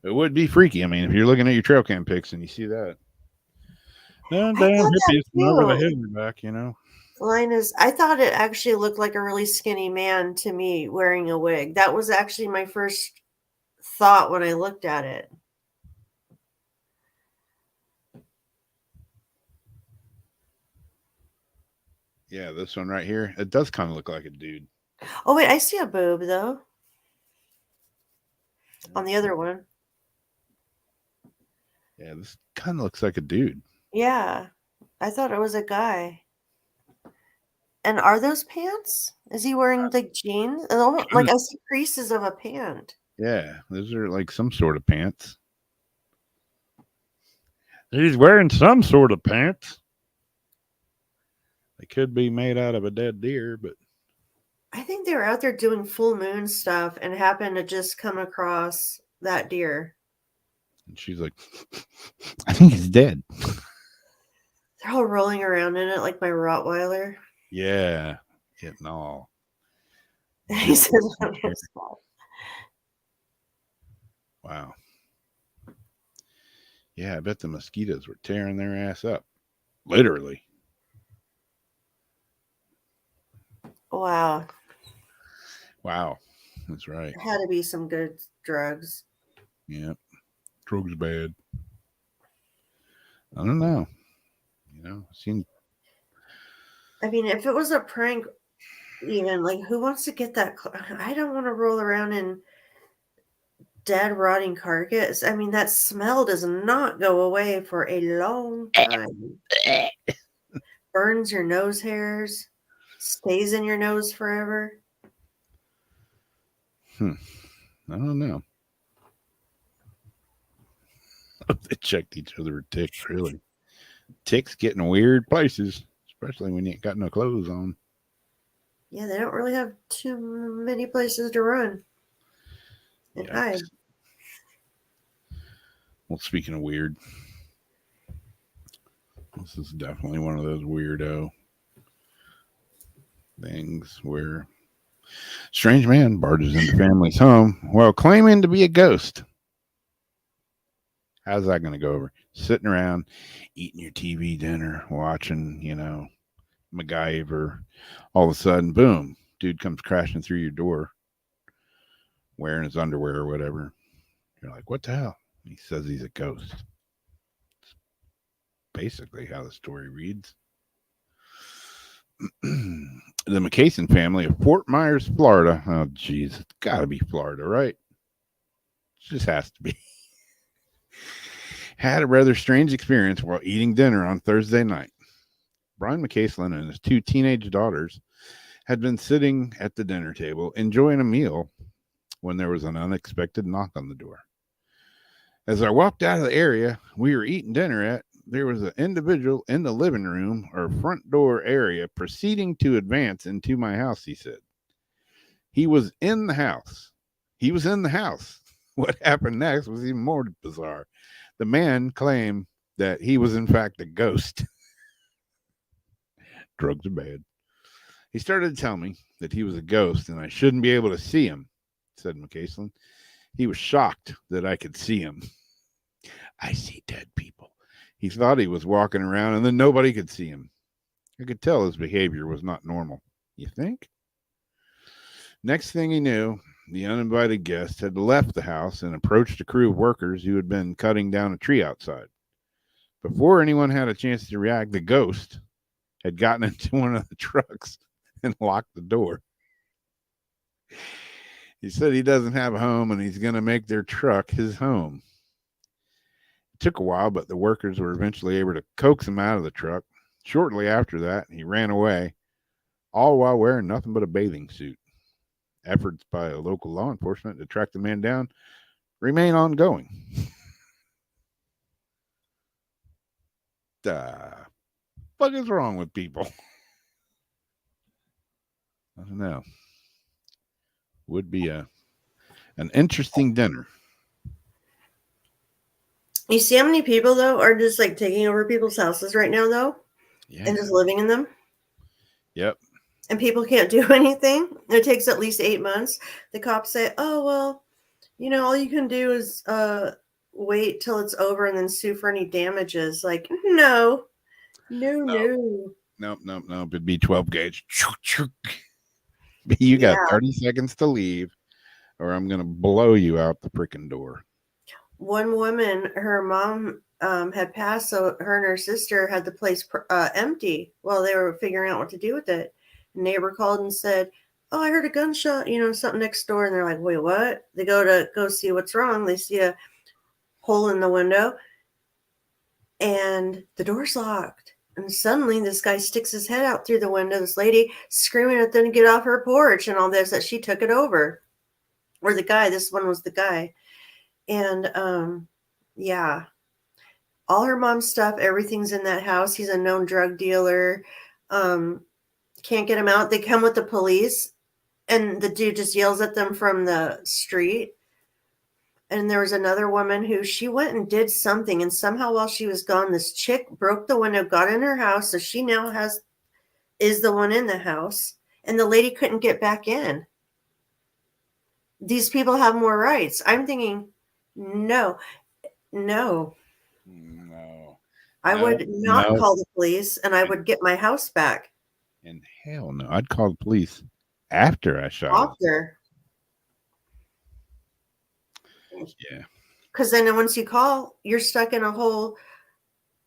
It would be freaky. I mean, if you're looking at your trail cam pics and you see that. Damn hippies from over the hill back, Linus, I thought it actually looked like a really skinny man to me wearing a wig. That was actually my first thought when I looked at it. Yeah, this one right here. It does kind of look like a dude. Oh, wait, I see a boob, though. On the other one. Yeah, this kind of looks like a dude. Yeah, I thought it was a guy. And are those pants? Is he wearing like jeans? Like I see creases of a pant. Yeah, those are like some sort of pants. He's wearing some sort of pants. They could be made out of a dead deer, but I think they were out there doing full moon stuff and happened to just come across that deer. And she's like, I think he's dead. They're all rolling around in it like my Rottweiler. Yeah, getting all. He says on his spot. Wow. Yeah, I bet the mosquitoes were tearing their ass up. Literally. Wow. Wow. That's right. There had to be some good drugs. Yep. Drugs bad. I don't know. I mean, if it was a prank, even like who wants to get that? I don't want to roll around in dead, rotting carcass. I mean, that smell does not go away for a long time. Burns your nose hairs, stays in your nose forever. I don't know. They checked each other with ticks, really. Ticks get in weird places, especially when you ain't got no clothes on. Yeah, they don't really have too many places to run and hide. Well, speaking of weird, this is definitely one of those weirdo things where strange man barges into family's home while claiming to be a ghost. How's that going to go over? Sitting around, eating your TV dinner, watching, MacGyver. All of a sudden, boom, dude comes crashing through your door wearing his underwear or whatever. You're like, what the hell? He says he's a ghost. It's basically how the story reads. The McCason family of Fort Myers, Florida. Oh, geez, it's got to be Florida, right? It just has to be. Had a rather strange experience while eating dinner on Thursday night. Brian McCaslin and his two teenage daughters had been sitting at the dinner table enjoying a meal when there was an unexpected knock on the door. As I walked out of the area we were eating dinner at, there was an individual in the living room or front door area proceeding to advance into my house, he said. He was in the house. He was in the house. What happened next was even more bizarre. The man claimed that he was, in fact, a ghost. Drugs are bad. He started to tell me that he was a ghost and I shouldn't be able to see him, said McCaslin. He was shocked that I could see him. I see dead people. He thought he was walking around and then nobody could see him. I could tell his behavior was not normal. You think? Next thing he knew, the uninvited guest had left the house and approached a crew of workers who had been cutting down a tree outside. Before anyone had a chance to react, the ghost had gotten into one of the trucks and locked the door. He said he doesn't have a home and he's going to make their truck his home. It took a while, but the workers were eventually able to coax him out of the truck. Shortly after that, he ran away, all while wearing nothing but a bathing suit. Efforts by local law enforcement to track the man down remain ongoing. What is wrong with people? I don't know. Would be an interesting dinner. You see how many people though are just like taking over people's houses right now though, Yeah. and just living in them. Yep. And people can't do anything. It takes at least 8 months. The cops say, "Oh well, all you can do is wait till it's over and then sue for any damages." Like, no. Nope. It'd be 12 gauge. You got 30 seconds to leave, or I'm gonna blow you out the freaking door. One woman, her mom had passed, so her and her sister had the place empty while they were figuring out what to do with it. A neighbor called and said, "Oh, I heard a gunshot, something next door." And they're like, "Wait, what?" They go see what's wrong. They see a hole in the window and the door's locked. And suddenly this guy sticks his head out through the window. This lady screaming at them to get off her porch and all this, that she took it over. Or the guy, this one was the guy. And yeah, all her mom's stuff, everything's in that house. He's a known drug dealer. Can't get him out. They come with the police and the dude just yells at them from the street. And there was another woman who she went and did something. And somehow while she was gone, this chick broke the window, got in her house. So she now is the one in the house. And the lady couldn't get back in. These people have more rights. I'm thinking, no. I would not call the police and I would get my house back. And hell no. I'd call the police after I shot After. Yeah. Because then once you call, you're stuck in a whole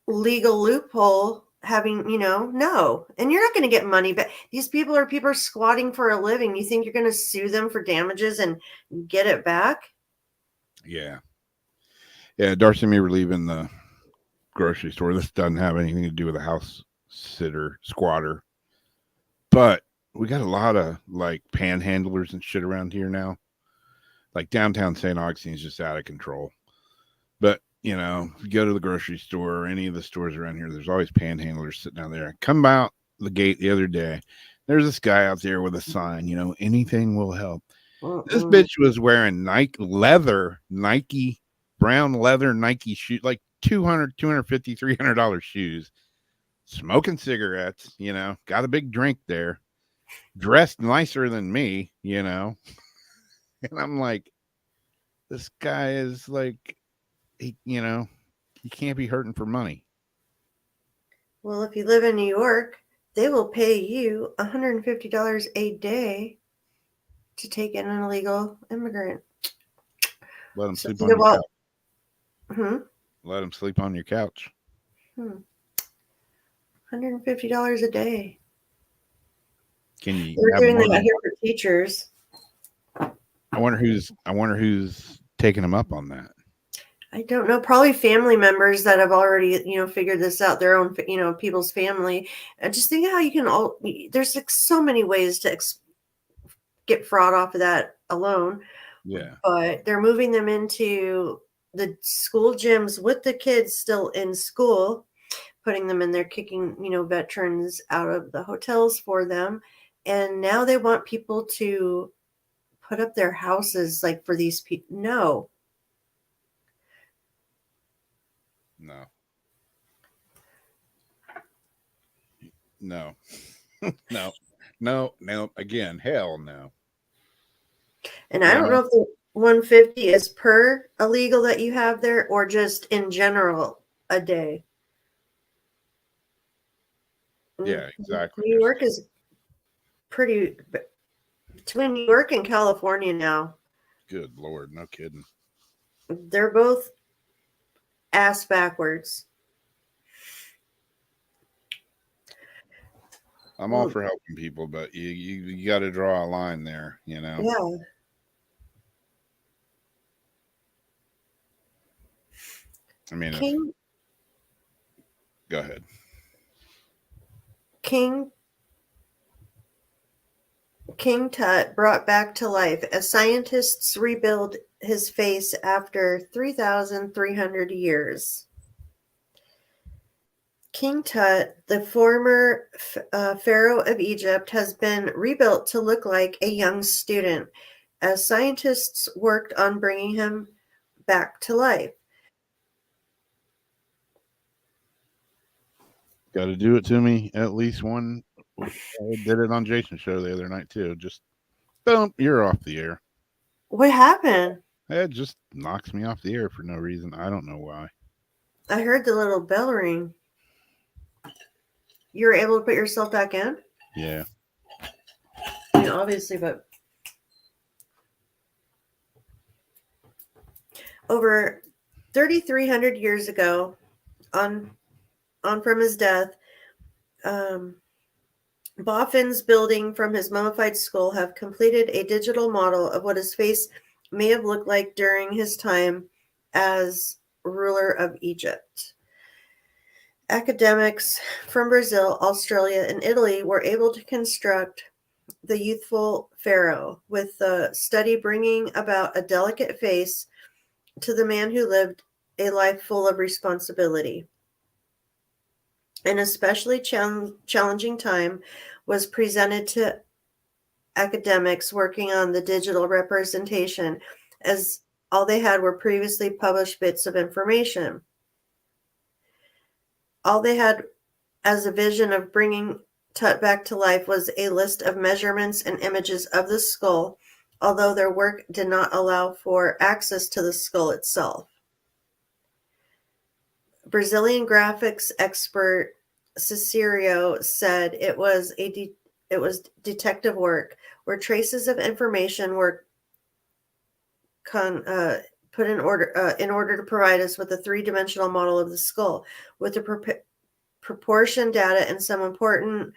legal loophole having, no. And you're not going to get money back. These people are squatting for a living. You think you're going to sue them for damages and get it back? Yeah. Yeah, Darcy and me were leaving the grocery store. This doesn't have anything to do with a house sitter, squatter. But we got a lot of like panhandlers and shit around here now. Like downtown St. Augustine is just out of control. But, if you go to the grocery store or any of the stores around here, there's always panhandlers sitting out there. Come out the gate the other day. There's this guy out there with a sign, anything will help. This bitch was wearing Nike, brown leather Nike shoes, like $200, $250, $300 shoes, smoking cigarettes, got a big drink there, dressed nicer than me, And I'm like, this guy is like, he can't be hurting for money. Well, if you live in New York, they will pay you $150 a day to take in an illegal immigrant. Let him sleep on your couch. Hmm? Let him sleep on your couch. $150 a day. Can you? They're doing that here for teachers. I wonder who's taking them up on that. I don't know. Probably family members that have already, figured this out. Their own, people's family. And just think how you can there's like so many ways to get fraud off of that alone. Yeah. But they're moving them into the school gyms with the kids still in school, putting them in there, kicking, veterans out of the hotels for them. And now they want people to put up their houses like for these people. No. No. No. No. No. No. Again, hell no. And I don't know if the 150 is per illegal that you have there or just in general a day. Yeah, exactly. New York is pretty between New York and California now. Good Lord, no kidding. They're both ass backwards. I'm all for helping people, but you got to draw a line there, Yeah. I mean, go ahead. King Tut brought back to life as scientists rebuild his face after 3,300 years. King Tut, the former pharaoh of Egypt, has been rebuilt to look like a young student as scientists worked on bringing him back to life. Got to do it to me at least one. I did it on Jason's show the other night too. Just boom, you're off the air. What happened? It just knocks me off the air for no reason. I don't know why. I heard the little bell ring. You were able to put yourself back in? Yeah. I mean, obviously, but over 3,300 years ago, on from his death, Boffin's building from his mummified skull have completed a digital model of what his face may have looked like during his time as ruler of Egypt. Academics from Brazil, Australia, and Italy were able to construct the youthful pharaoh, with the study bringing about a delicate face to the man who lived a life full of responsibility. An especially challenging time was presented to academics working on the digital representation, as all they had were previously published bits of information. All they had as a vision of bringing Tut back to life was a list of measurements and images of the skull, although their work did not allow for access to the skull itself. Brazilian graphics expert Cicero said it was detective work where traces of information were put in order to provide us with a three-dimensional model of the skull with the proportion data and some important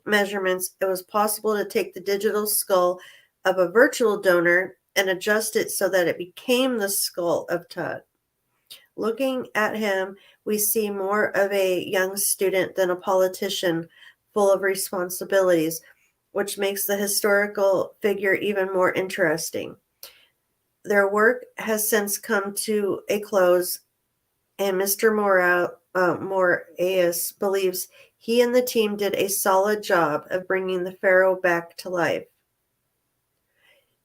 measurements. It was possible to take the digital skull of a virtual donor and adjust it so that it became the skull of Tut. Looking at him, we see more of a young student than a politician full of responsibilities, which makes the historical figure even more interesting. Their work has since come to a close, and Mr. Moraes believes he and the team did a solid job of bringing the pharaoh back to life.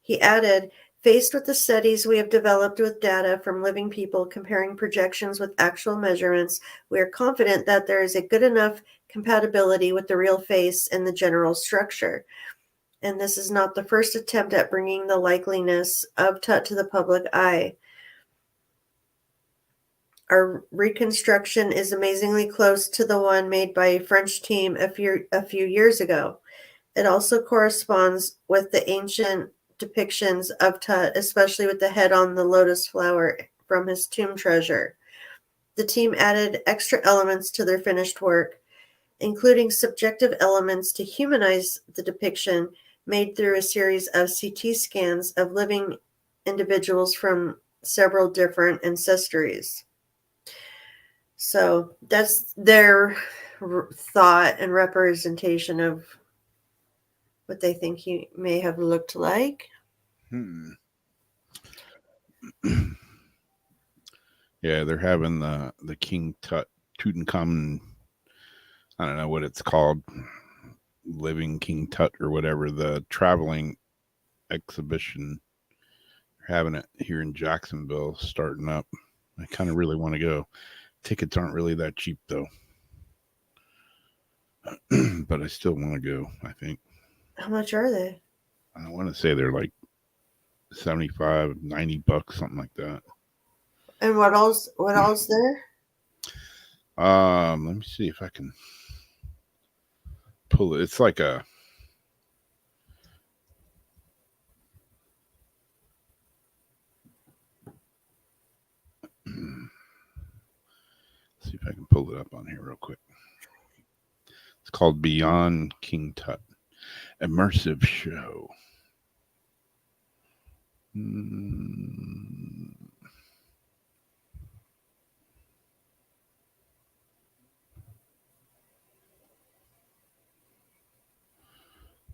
He added, faced with the studies we have developed with data from living people comparing projections with actual measurements, we are confident that there is a good enough compatibility with the real face and the general structure. And this is not the first attempt at bringing the likeliness of Tut to the public eye. Our reconstruction is amazingly close to the one made by a French team a few years ago. It also corresponds with the ancient depictions of Tut, especially with the head on the lotus flower from his tomb treasure. The team added extra elements to their finished work, including subjective elements to humanize the depiction made through a series of CT scans of living individuals from several different ancestries. So that's their thought and representation of what they think he may have looked like. Yeah, they're having the King Tut Tutankhamun. I don't know what it's called, Living King Tut or whatever. The traveling exhibition. They're having it here in Jacksonville, starting up. I kind of really want to go. Tickets aren't really that cheap though, but I still want to go. I think. How much are they? I want to say they're like 75, $90, something like that. And what else? What else there? Let me see if I can pull it. It's like a see if I can pull it up on here real quick. It's called Beyond King Tut Immersive Show.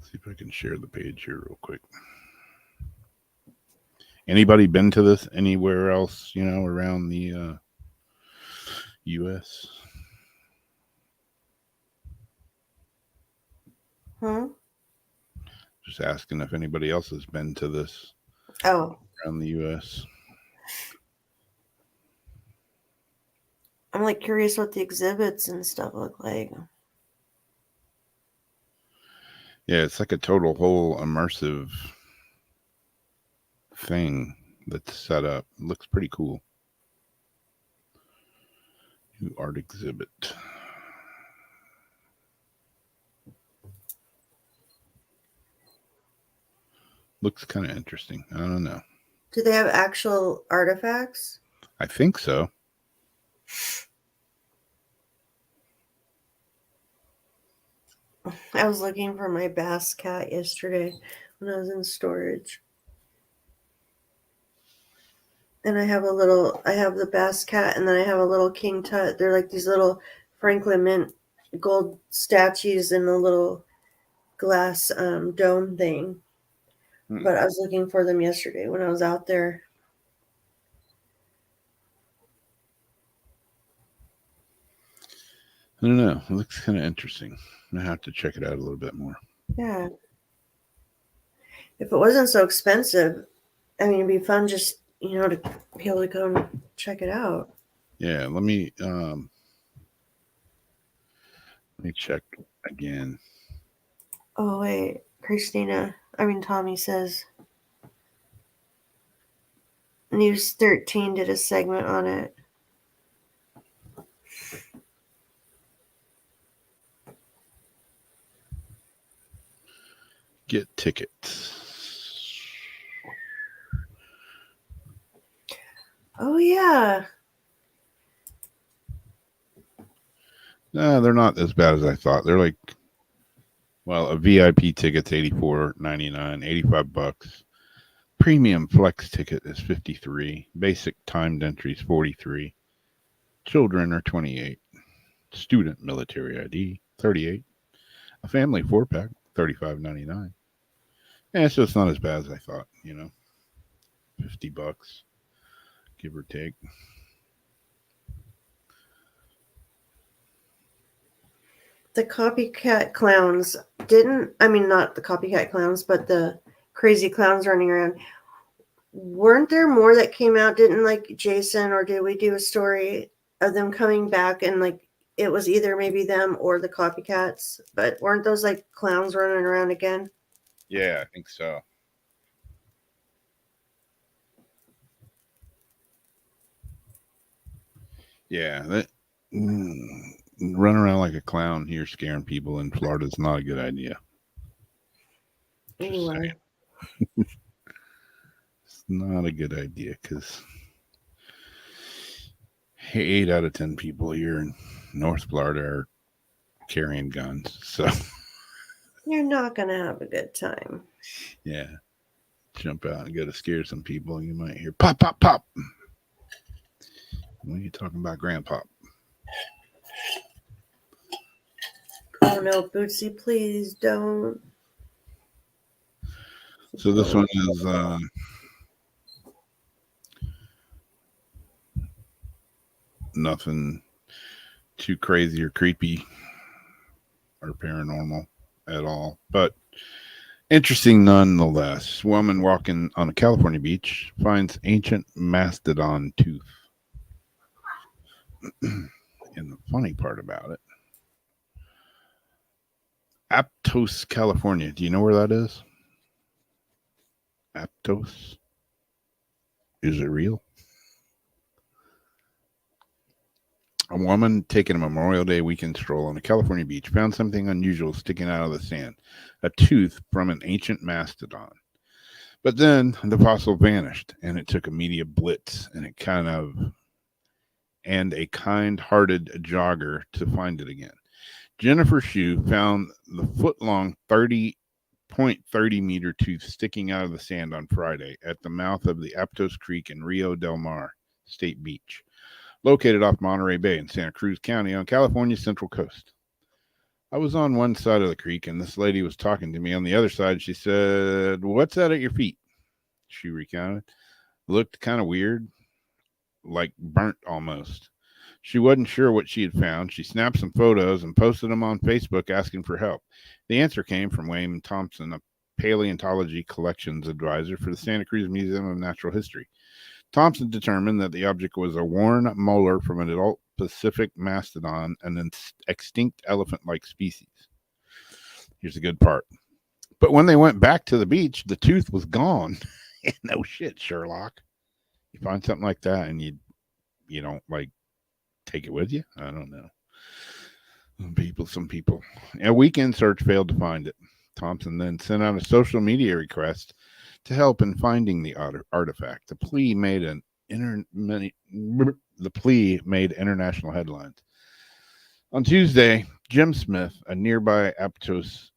See if I can share the page here real quick. Anybody been to this anywhere else, around the US? Just asking if anybody else has been to this around the US. I'm like curious what the exhibits and stuff look like. Yeah, it's like a total whole immersive thing that's set up. It looks pretty cool. New art exhibit. Looks kind of interesting. I don't know. Do they have actual artifacts? I think so. I was looking for my bass cat yesterday when I was in storage. And I have the bass cat, and then I have a little King Tut. They're like these little Franklin Mint gold statues in a little glass dome thing. But I was looking for them yesterday when I was out there. I don't know. It looks kind of interesting. I have to check it out a little bit more. Yeah. If it wasn't so expensive, I mean, it'd be fun just, to be able to go and check it out. Yeah, let me check again. Oh, wait. Tommy says News 13 did a segment on it. Get tickets. Oh, yeah. No, they're not as bad as I thought. They're like, well, a VIP ticket's $84.99, $85. Premium flex ticket is $53. Basic timed entry is $43. Children are $28. Student military ID $38. A family 4-pack $35.99. Yeah, so it's not as bad as I thought. $50, give or take. The copycat clowns not the copycat clowns, but the crazy clowns running around. Weren't there more that came out? Didn't Jason, or did we do a story of them coming back and it was either maybe them or the copycats, but weren't those clowns running around again? Yeah, I think so. Yeah, that run around like a clown here scaring people in Florida is not a good idea. Anyway. It's not a good idea because 8 out of 10 people here in North Florida are carrying guns. So you're not going to have a good time. Yeah. Jump out and go to scare some people. You might hear pop, pop, pop. When are you talking about grandpa? Oh no, Bootsy, please don't. So this one is Nothing too crazy or creepy or paranormal at all, but interesting nonetheless. Woman walking on a California beach finds ancient mastodon tooth. And the funny part about it, Aptos, California. Do you know where that is? Aptos? Is it real? A woman taking a Memorial Day weekend stroll on a California beach found something unusual sticking out of the sand, a tooth from an ancient mastodon. But then the fossil vanished, and it took a media blitz and a kind-hearted jogger to find it again. Jennifer Shue found the foot-long 30.30 meter tooth sticking out of the sand on Friday at the mouth of the Aptos Creek in Rio Del Mar State Beach, located off Monterey Bay in Santa Cruz County on California's Central Coast. I was on one side of the creek, and this lady was talking to me on the other side. She said, "What's that at your feet?" She recounted. Looked kind of weird, like burnt almost. She wasn't sure what she had found. She snapped some photos and posted them on Facebook asking for help. The answer came from Wayne Thompson, a paleontology collections advisor for the Santa Cruz Museum of Natural History. Thompson determined that the object was a worn molar from an adult Pacific mastodon, an extinct elephant-like species. Here's the good part. But when they went back to the beach, the tooth was gone. No shit, Sherlock. You find something like that and you don't like take it with you? I don't know. Some people. A weekend search failed to find it. Thompson then sent out a social media request to help in finding the artifact. The plea made international headlines. On Tuesday, Jim Smith, a nearby Aptos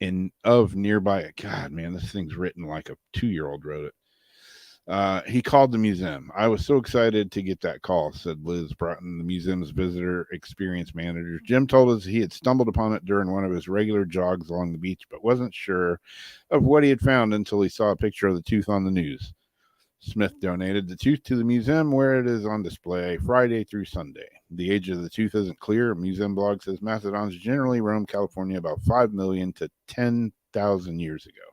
God, man, this thing's written like a 2-year-old wrote it. He called the museum. I was so excited to get that call, said Liz Broughton, the museum's visitor experience manager. Jim told us he had stumbled upon it during one of his regular jogs along the beach, but wasn't sure of what he had found until he saw a picture of the tooth on the news. Smith donated the tooth to the museum, where it is on display Friday through Sunday. The age of the tooth isn't clear. A museum blog says mastodons generally roamed California about 5 million to 10,000 years ago.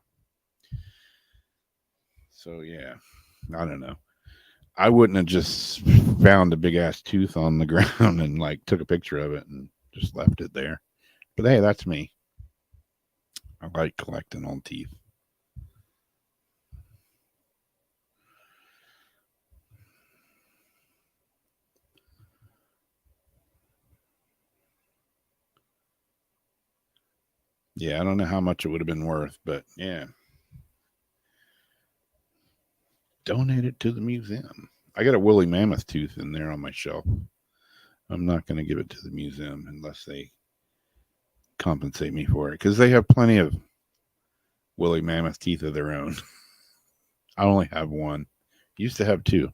So, yeah. I don't know. I wouldn't have just found a big ass tooth on the ground and like took a picture of it and just left it there. But hey, that's me. I like collecting old teeth. Yeah, I don't know how much it would have been worth, but yeah. Donate it to the museum. I got a woolly mammoth tooth in there on my shelf. I'm not going to give it to the museum unless they compensate me for it, because they have plenty of woolly mammoth teeth of their own. I only have one. Used to have 2,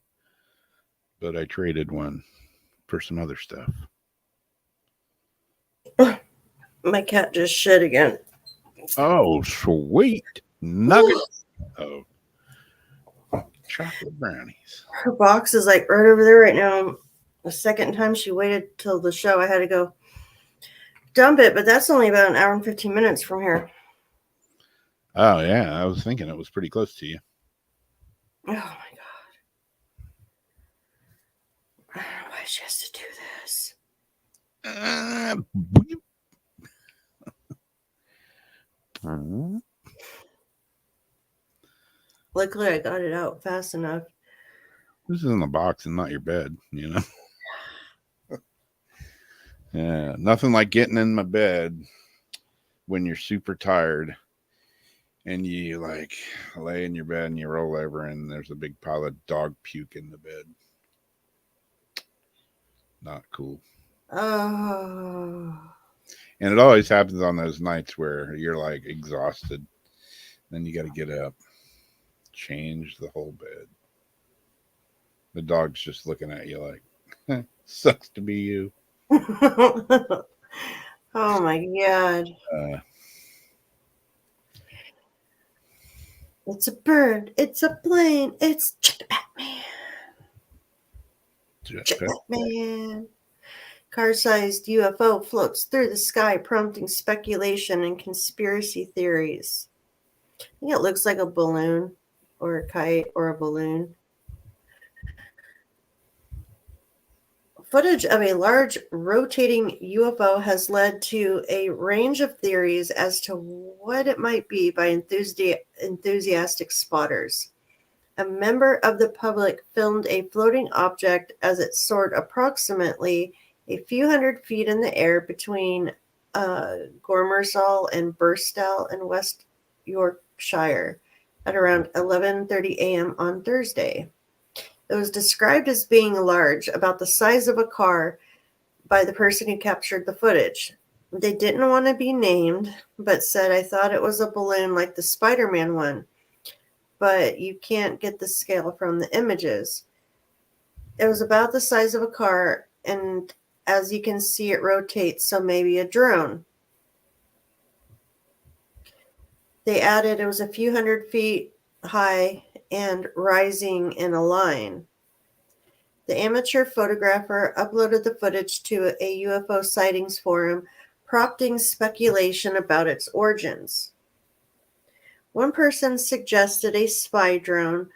but I traded one for some other stuff. My cat just shit again. Oh, sweet nuggets of chocolate brownies. Her box is like right over there right now. The second time she waited till the show, I had to go dump it, but that's only about an hour and 15 minutes from here. Oh, yeah. I was thinking it was pretty close to you. Oh, my God. I don't know why she has to do this. Luckily, I got it out fast enough. This is in the box and not your bed, you know? Yeah, nothing like getting in my bed when you're super tired and you like lay in your bed and you roll over and there's a big pile of dog puke in the bed. Not cool. Oh. And it always happens on those nights where you're like exhausted. Then you got to get up, change the whole bed. The dog's just looking at you like, sucks to be you. Oh my God. It's a bird. It's a plane. It's Batman. Jetpack. Man. Car-sized UFO floats through the sky, prompting speculation and conspiracy theories. I think it looks like a balloon or a kite or a balloon. Footage of a large rotating UFO has led to a range of theories as to what it might be by enthusiastic spotters. A member of the public filmed a floating object as it soared approximately a few hundred feet in the air between Gormersall and Burstall in West Yorkshire at around 11:30 a.m. on Thursday. It was described as being large, about the size of a car, by the person who captured the footage. They didn't want to be named, but said, "I thought it was a balloon like the Spider-Man one, but you can't get the scale from the images." It was about the size of a car, and as you can see, it rotates, so maybe a drone. They added it was a few hundred feet high and rising in a line. The amateur photographer uploaded the footage to a UFO sightings forum, prompting speculation about its origins. One person suggested a spy drone,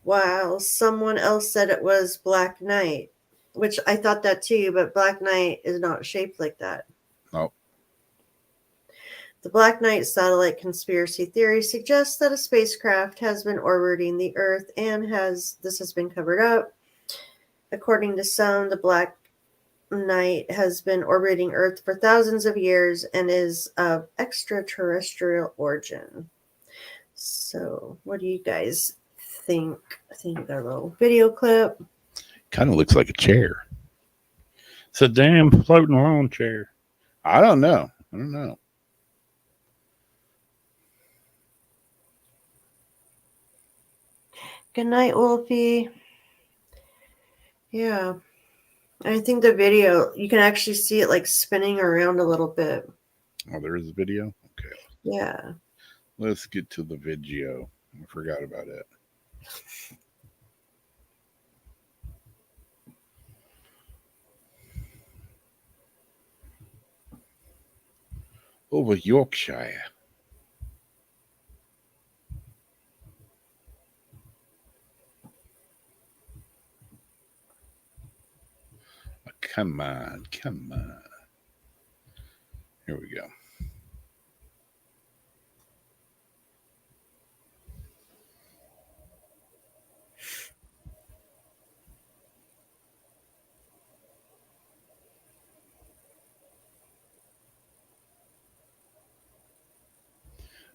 while someone else said it was Black Knight, which I thought that too, but Black Knight is not shaped like that. Oh, The Black Knight satellite conspiracy theory suggests that a spacecraft has been orbiting the Earth and this has been covered up. According to some, the Black Knight has been orbiting Earth for thousands of years and is of extraterrestrial origin. So, what do you guys think? I think that little video clip. kind of looks like a chair. It's a damn floating lawn chair. I don't know. Good night, Wolfie. Yeah. I think the video, you can actually see it like spinning around a little bit. Oh, there is a video? Okay. Yeah. Let's get to the video. I forgot about it. Over Yorkshire. Oh, come on. Here we go.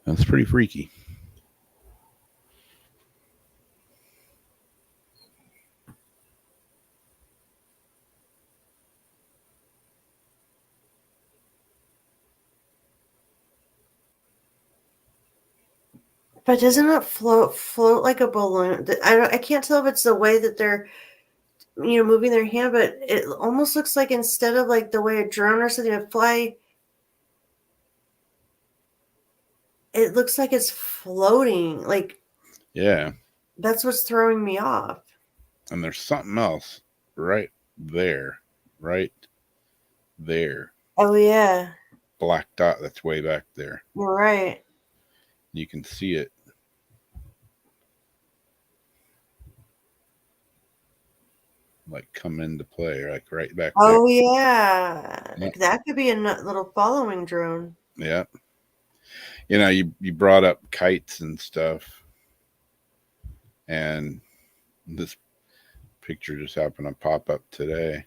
That's pretty freaky. But doesn't it float like a balloon? I can't tell if it's the way that they're moving their hand, but it almost looks like instead of like the way a drone or something would fly, it looks like it's floating. Like, Yeah. that's what's throwing me off. And there's something else right there. Oh yeah, Black dot that's way back there. you're right. You can see it. Like come into play, like right back there. Oh yeah, Yeah. that could be a little following drone. Yeah. You brought up kites and stuff. And this picture just happened to pop up today.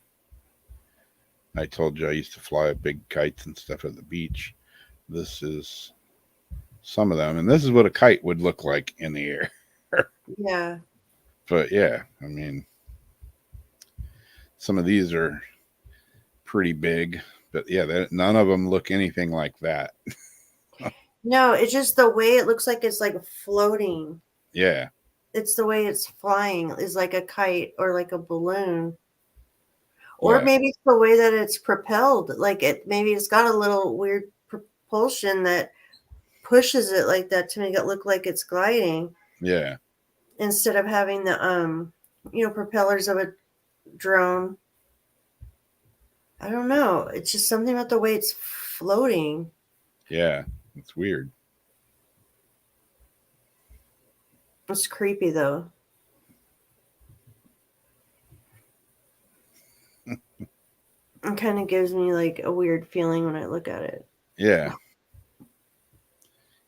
I told you I used to fly big kites and stuff at the beach. This is some of them. And this is what a kite would look like in the air. Yeah. But yeah, I mean, some of these are pretty big. But yeah, none of them look anything like that. No, it's just the way it looks like it's like floating. Yeah. It's the way it's flying is like a kite or like a balloon. Or Yeah. maybe it's the way that it's propelled. Like maybe it's got a little weird propulsion that pushes it like that to make it look like it's gliding. Yeah. Instead of having the propellers of a drone. I don't know. It's just something about the way it's floating. Yeah, it's weird. It's creepy though. It kind of gives me like a weird feeling when I look at it. Yeah.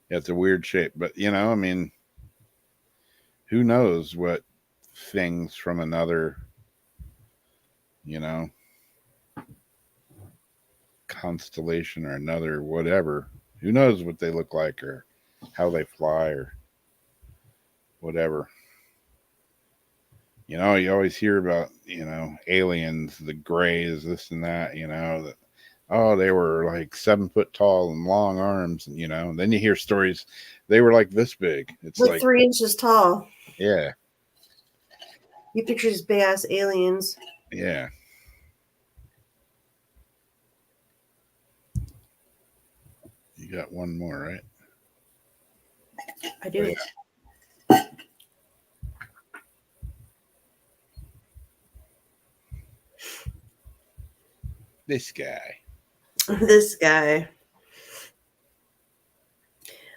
Yeah, it's a weird shape, but I mean, who knows what things from another, constellation or another whatever. Who knows what they look like or how they fly or whatever. You always hear about, aliens, the grays, this and that, that, oh, they were like 7 foot tall and long arms, and then you hear stories, they were like this big. It's Like like 3 inches tall. yeah. You picture these big ass aliens. Yeah. You got one more, right? I do. Yeah. This guy. This guy.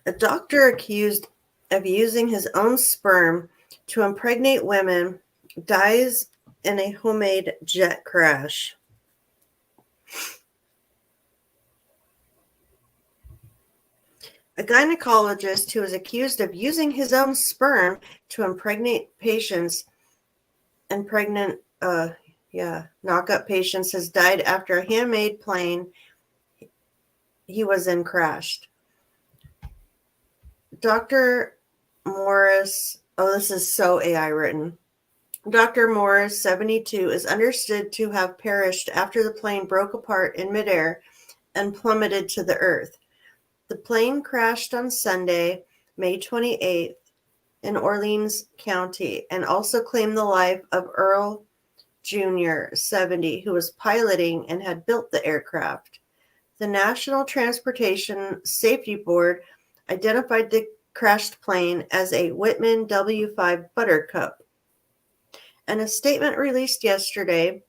A doctor accused of using his own sperm to impregnate women dies in a homemade jet crash. A gynecologist who was accused of using his own sperm to impregnate patients and knock-up patients has died after a handmade plane he was in crashed. Dr. Morris, this is so AI written. Dr. Morris, 72, is understood to have perished after the plane broke apart in midair and plummeted to the earth. The plane crashed on Sunday, May 28th, in Orleans County, and also claimed the life of Earl Jr., 70, who was piloting and had built the aircraft. The National Transportation Safety Board identified the crashed plane as a Whitman W5 Buttercup. In a statement released yesterday,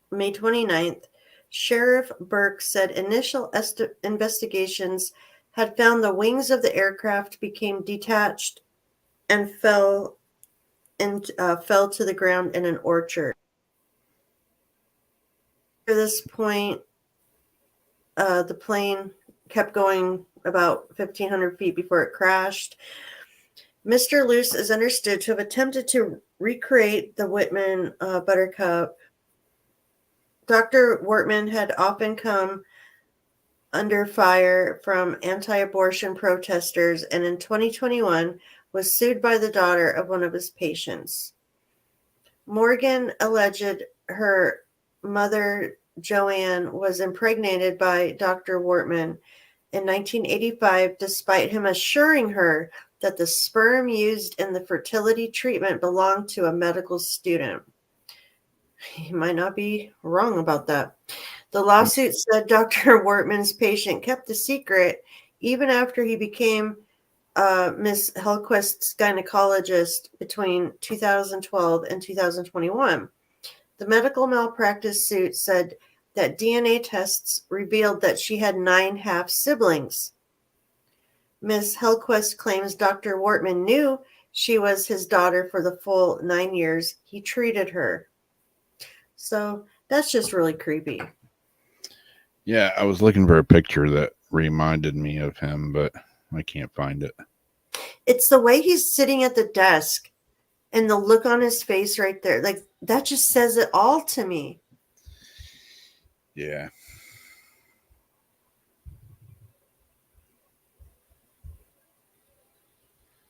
May 29th, Sheriff Burke said initial investigations had found the wings of the aircraft became detached and fell to the ground in an orchard. At this point, the plane kept going about 1,500 feet before it crashed. Mr. Luce is understood to have attempted to recreate the Whitman Buttercup. Dr. Wortman had often come under fire from anti-abortion protesters and in 2021 was sued by the daughter of one of his patients. Morgan alleged her mother, Joanne, was impregnated by Dr. Wortman in 1985, despite him assuring her that the sperm used in the fertility treatment belonged to a medical student. He might not be wrong about that. The lawsuit said Dr. Wortman's patient kept the secret even after he became Ms. Hellquist's gynecologist between 2012 and 2021. The medical malpractice suit said that DNA tests revealed that she had 9 half-siblings. Ms. Hellquist claims Dr. Wortman knew she was his daughter for the full 9 years he treated her. So that's just really creepy. Yeah, I was looking for a picture that reminded me of him, but I can't find it. It's the way he's sitting at the desk and the look on his face right there. Like, that just says it all to me. Yeah.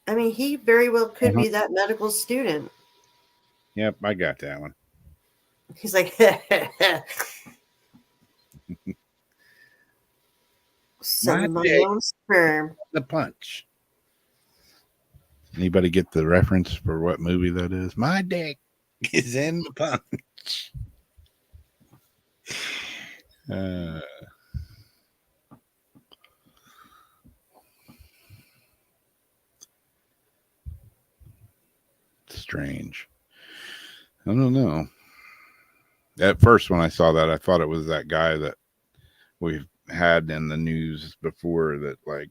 I mean, he very well could be that medical student. Yep, I got that one. He's like, some my own sperm. The punch. Anybody get the reference for what movie that is? My dick is in the punch. Strange. I don't know. At first, when I saw that, I thought it was that guy that we've had in the news before that like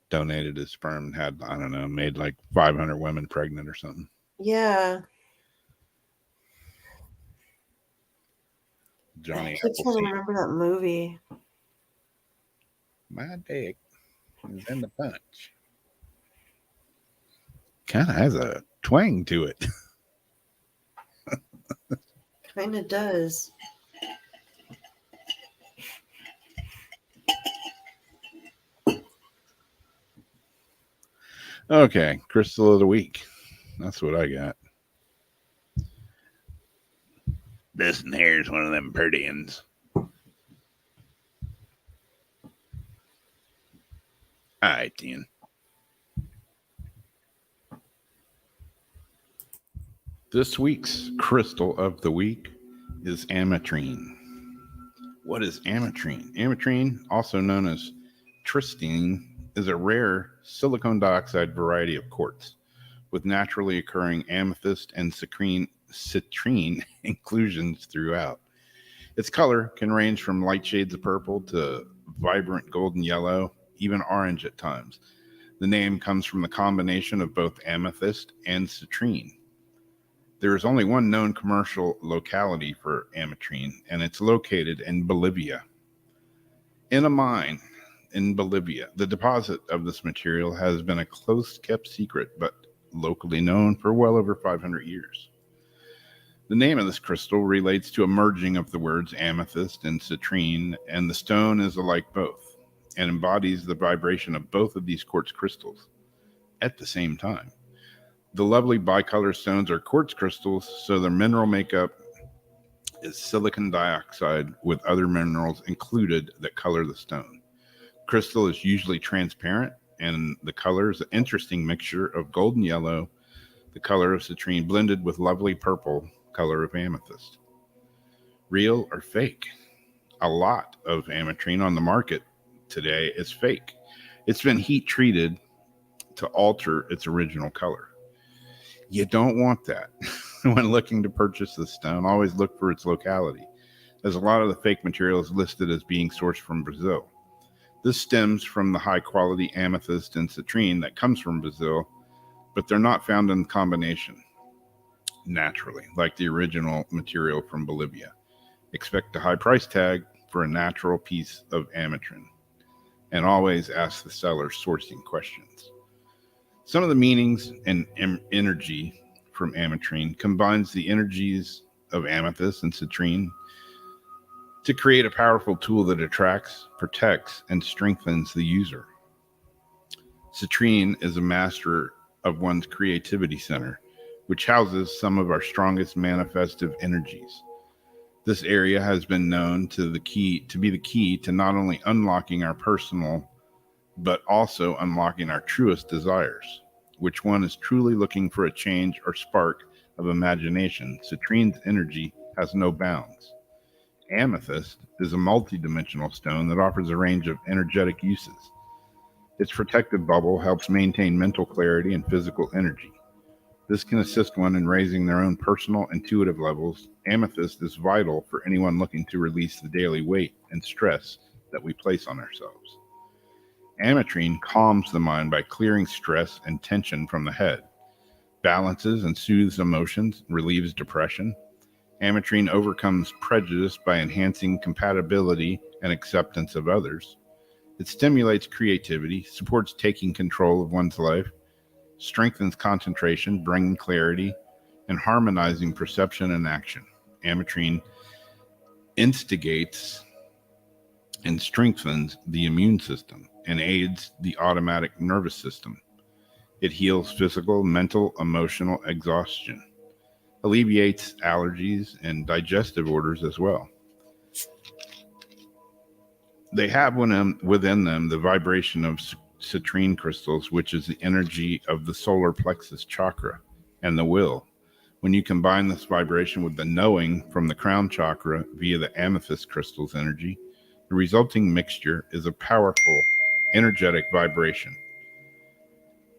donated his sperm and had, I don't know, made like 500 women pregnant or something. Yeah. Johnny I keep trying to Appleseed. remember that movie. My dick is in the punch. Kind of has a twang to it. Kind of does. Okay, crystal of the week. That's what I got. This one here is one of them pretty ones. All right, then. This week's crystal of the week is ametrine. What is ametrine? Ametrine, also known as tristine, is a rare silicon dioxide variety of quartz with naturally occurring amethyst and citrine inclusions throughout. Its color can range from light shades of purple to vibrant golden yellow, even orange at times. The name comes from the combination of both amethyst and citrine. There is only one known commercial locality for ametrine, and it's located in Bolivia. In a mine in Bolivia, the deposit of this material has been a close-kept secret, but locally known for well over 500 years. The name of this crystal relates to a merging of the words amethyst and citrine, and the stone is alike both, and embodies the vibration of both of these quartz crystals at the same time. The lovely bicolor stones are quartz crystals, so their mineral makeup is silicon dioxide with other minerals included that color the stone. Crystal is usually transparent, and the color is an interesting mixture of golden yellow, the color of citrine, blended with lovely purple color of amethyst. Real or fake? A lot of ametrine on the market today is fake. It's been heat treated to alter its original color. You don't want that. When looking to purchase this stone, always look for its locality, as a lot of the fake material is listed as being sourced from Brazil. This stems from the high quality amethyst and citrine that comes from Brazil, but they're not found in combination naturally, like the original material from Bolivia. Expect a high price tag for a natural piece of ametrine, and always ask the seller sourcing questions. Some of the meanings and energy from ametrine combines the energies of amethyst and citrine to create a powerful tool that attracts, protects, and strengthens the user. Citrine is a master of one's creativity center, which houses some of our strongest manifestive energies. This area has been known to be the key to not only unlocking our personal, but also unlocking our truest desires. Which one is truly looking for a change or spark of imagination? Citrine's energy has no bounds. Amethyst is a multi-dimensional stone that offers a range of energetic uses. Its protective bubble helps maintain mental clarity and physical energy. This can assist one in raising their own personal intuitive levels. Amethyst is vital for anyone looking to release the daily weight and stress that we place on ourselves. Ametrine calms the mind by clearing stress and tension from the head, balances and soothes emotions, relieves depression. Ametrine overcomes prejudice by enhancing compatibility and acceptance of others. It stimulates creativity, supports taking control of one's life, strengthens concentration, bringing clarity, and harmonizing perception and action. Ametrine instigates and strengthens the immune system and aids the automatic nervous system. It heals physical, mental, emotional exhaustion, alleviates allergies and digestive orders as well. They have within them the vibration of citrine crystals, which is the energy of the solar plexus chakra and the will. When you combine this vibration with the knowing from the crown chakra via the amethyst crystal's energy, the resulting mixture is a powerful, energetic vibration.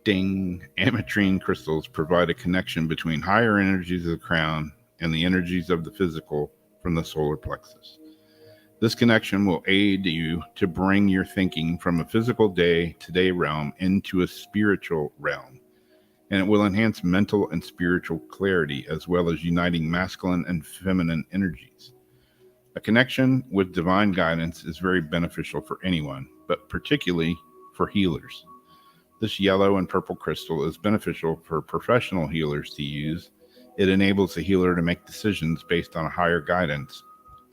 Ding. Ametrine crystals provide a connection between higher energies of the crown and the energies of the physical from the solar plexus. This connection will aid you to bring your thinking from a physical day-to-day realm into a spiritual realm, and it will enhance mental and spiritual clarity as well as uniting masculine and feminine energies. A connection with divine guidance is very beneficial for anyone, but particularly for healers. This yellow and purple crystal is beneficial for professional healers to use. It enables the healer to make decisions based on a higher guidance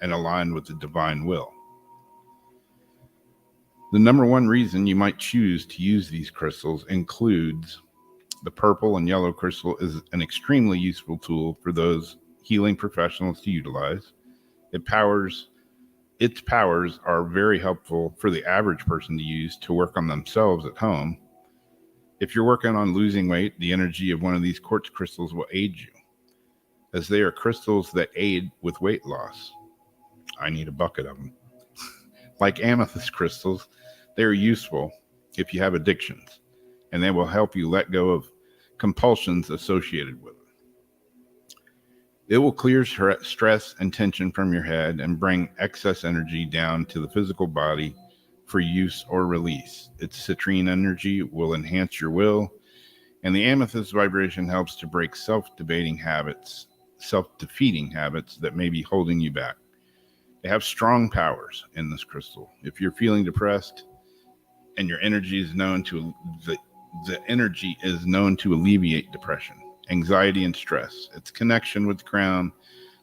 and aligned with the divine will. The number one reason you might choose to use these crystals includes the purple and yellow crystal is an extremely useful tool for those healing professionals to utilize. Its powers are very helpful for the average person to use to work on themselves at home. If you're working on losing weight, the energy of one of these quartz crystals will aid you, as they are crystals that aid with weight loss. I need a bucket of them. Like amethyst crystals, they are useful if you have addictions, and they will help you let go of compulsions associated with them. It will clear stress and tension from your head and bring excess energy down to the physical body for use or release. Its citrine energy will enhance your will, and the amethyst vibration helps to break self-defeating habits that may be holding you back. They have strong powers in this crystal. If you're feeling depressed and your energy is known to the energy is known to alleviate depression, anxiety, and stress. Its connection with the crown,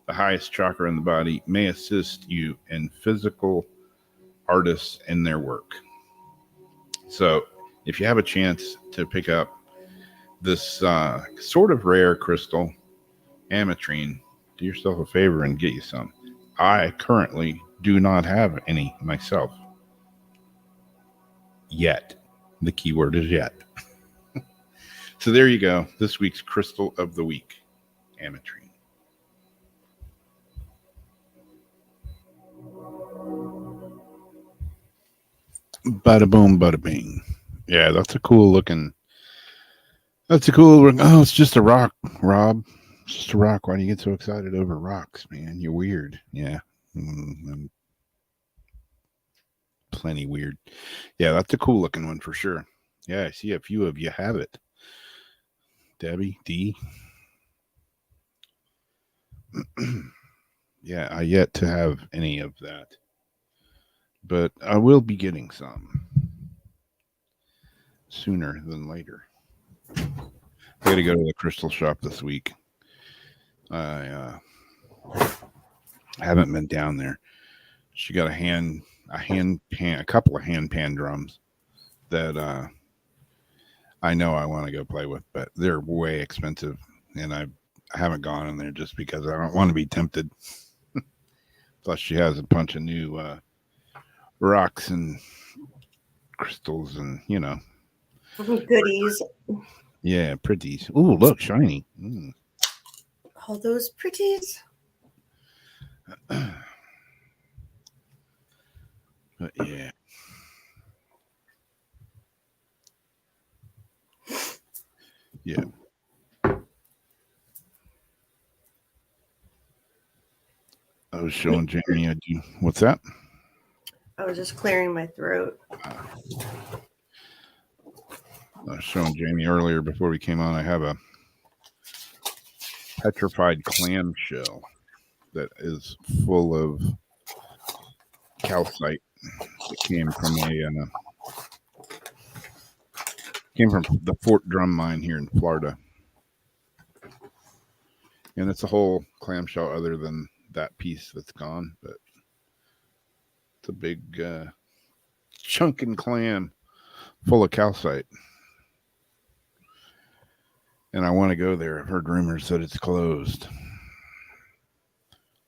the highest chakra in the body, may assist you in physical artists in their work. So if you have a chance to pick up this sort of rare crystal, ametrine, do yourself a favor and get you some. I currently do not have any myself. Yet. The key word is yet. So there you go. This week's crystal of the week, ametrine. Bada boom, bada bing. Yeah, that's a cool looking. Oh, it's just a rock, Rob. It's just a rock. Why do you get so excited over rocks, man? You're weird. Yeah. I'm plenty weird. Yeah, that's a cool looking one for sure. Yeah, I see a few of you have it. Debbie, D. Yeah, I yet to have any of that, but I will be getting some sooner than later. I got to go to the crystal shop this week. I haven't been down there. She got a couple of hand pan drums that I know I want to go play with, but they're way expensive, and I haven't gone in there just because I don't want to be tempted. Plus, she has a bunch of new rocks and crystals, and goodies. Yeah, pretties. Ooh, look, shiny. All those pretties. But yeah. Yeah. I was showing Jamie. What's that? I was just clearing my throat. I was showing Jamie earlier before we came on. I have a petrified clam shell that is full of calcite. It came from the Fort Drum mine here in Florida, and it's a whole clamshell other than that piece that's gone, but it's a big chunking clam full of calcite. And I want to go there. I've heard rumors that it's closed.